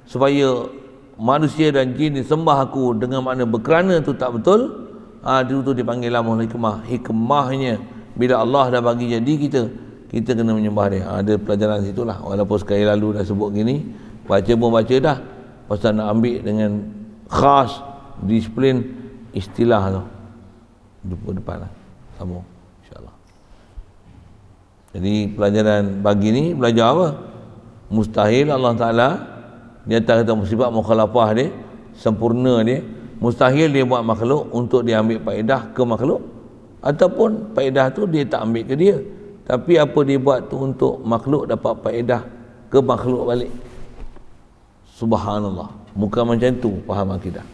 supaya manusia dan jin disembah aku dengan makna berkerana tu tak betul, itu tu dipanggil lamul hikmah. Hikmahnya bila Allah dah bagi jadi kita kena menyembah dia. Ada pelajaran situlah, walaupun sekali lalu dah sebut gini, baca pun baca dah, pasal nak ambil dengan khas disiplin istilah tu depan lah, sambung insyaAllah. Jadi pelajaran pagi ni belajar apa? Mustahil Allah Ta'ala di atas kata sifat mukhalafah dia, sempurna dia, mustahil dia buat makhluk untuk dia ambil faedah ke makhluk, ataupun faedah tu dia tak ambil ke dia, tapi apa dia buat tu untuk makhluk dapat faedah ke makhluk balik. Subhanallah, bukan macam tu faham akidah.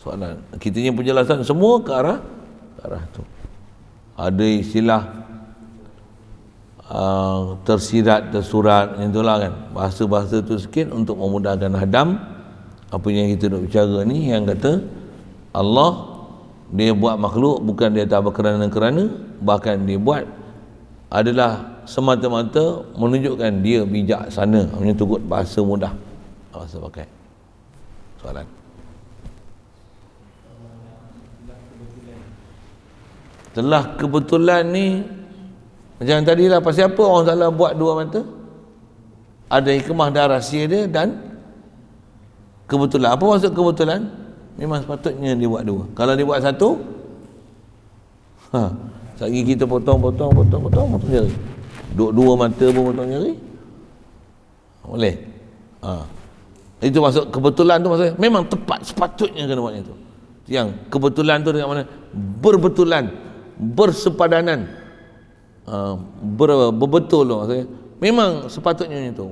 Soalan kita punya penjelasan semua ke arah tu. Ada istilah tersirat, tersurat, yang itulah kan, bahasa-bahasa tu sikit untuk memudahkan hadam apa yang kita nak bicara ni, yang kata Allah dia buat makhluk bukan dia tak berkerana-kerana, bahkan dia buat adalah semata-mata menunjukkan dia bijaksana, hanya turut bahasa mudah bahasa pakai. Soalan telah kebetulan ni macam tadilah, pasal apa orang Ta'ala buat dua mata? Ada hikmah dan rahsia dia dan kebetulan. Apa maksud kebetulan? Memang sepatutnya dia buat dua. Kalau dia buat satu, sekali kita potong jari. Dua mata pun potong jari, boleh. Itu maksud kebetulan tu, maksudnya memang tepat, sepatutnya kena buat itu. Yang kebetulan tu dengan mana? Berbetulan, bersepadanan, berbetul loh, maksudnya memang sepatutnya itu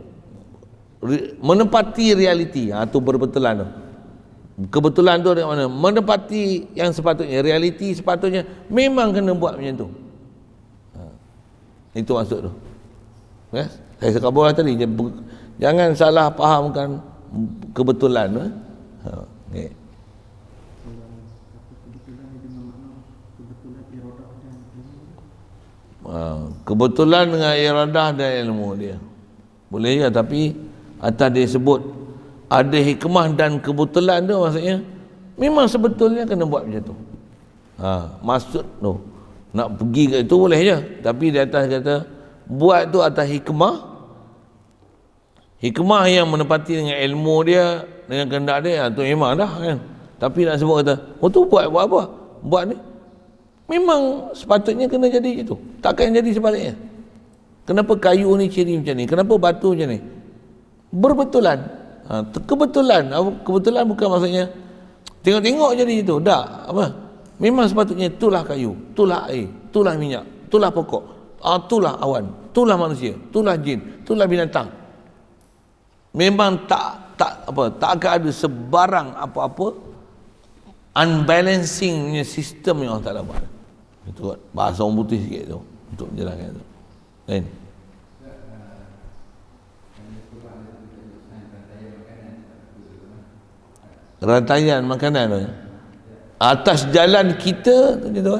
menepati realiti. Tu berbetulan tu. Kebetulan tu dengan mana? Menepati yang sepatutnya, realiti sepatutnya memang kena buat macam tu. Itu maksud tu. Yes? Saya cakap bola tadi, jangan salah fahamkan kebetulan tu. Okay. Kebetulan dengan iradah dan ilmu dia boleh ya, tapi atas dia sebut ada hikmah dan kebetulan tu, maksudnya memang sebetulnya kena buat macam tu. Maksud tu nak pergi ke itu boleh je, tapi di atas kata buat tu atas hikmah yang menepati dengan ilmu dia, dengan kehendak dia, tu memang dah kan. Tapi nak sebut kata tu buat apa? Buat ni memang sepatutnya kena jadi itu, takkan jadi sebaliknya. Kenapa kayu ni ciri macam ni, kenapa batu macam ni? Berbetulan. Kebetulan bukan maksudnya tengok-tengok jadi itu, tak apa. Memang sepatutnya itulah kayu, itulah air, itulah minyak, itulah pokok, itulah awan, itulah manusia, itulah jin, itulah binatang. Memang tak akan ada sebarang apa-apa unbalancingnya sistem yang Allah Ta'ala buat. Itu bahasa orang putih sikit tu untuk menjelaskan tu. Lain. Rantaian makanan tu atas jalan kita tu gitu.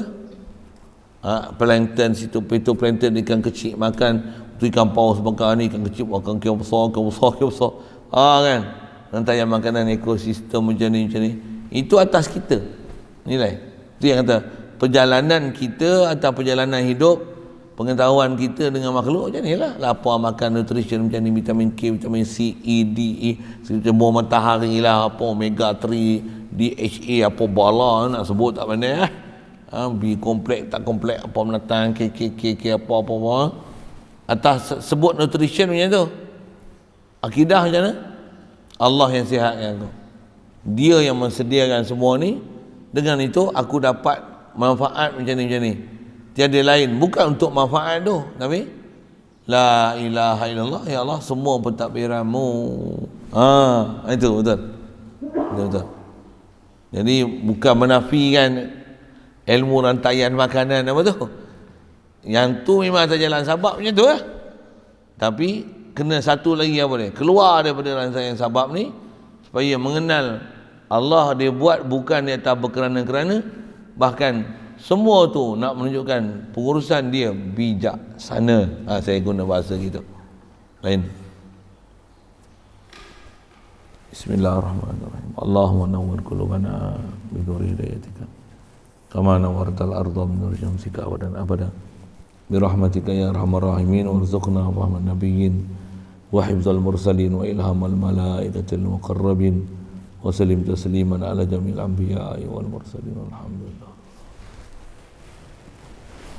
Plankton situ, phytoplankton, ikan kecil makan tu, ikan paus makan ni, ikan kecil makan ikan besar kan. Rantaian makanan ekosistem macam ni itu atas kita nilai. Itu yang kata perjalanan kita atau perjalanan hidup, pengetahuan kita dengan makhluk macam ni lah. Lapar makan nutrition macam ni, vitamin K, vitamin C, E, D, E, cembuh matahari lah, apa omega 3, DHA, apa bala nak sebut tak pandai B kompleks tak kompleks, apa menatang KKK apa atas sebut nutrition macam tu. Akidah macam mana? Allah yang sihatkan tu, dia yang mensediakan semua ni. Dengan itu aku dapat manfaat macam ni. Tiada lain, bukan untuk manfaat tu, tapi la ilaha illallah, ya Allah semua pentadbiranmu. Itu betul. Jadi bukan menafikan ilmu rantaian makanan apa tu. Yang tu memang atas jalan sabab macam tu lah. Tapi kena satu lagi apa dia? Keluar daripada rantaian sabab ni supaya mengenal Allah. Dia buat bukan dia tak berkerana-kerana, bahkan Semua tu nak menunjukkan pengurusan dia bijaksana. Saya guna bahasa gitu. Lain. Bismillahirrahmanirrahim. Allahumma nawwir qulubana bi nuri hidayatika. Kama nawwartal arda bi nuri syamsika abadan abada. Bi rahmatika ya arhamar rahimin warzuqna fahman nabiyyin wa hifdzal mursalin wa ilhamal malaikatil muqarrabin wa sallim tasliman ala jamil anbiya'i wal mursalin walhamdulillah.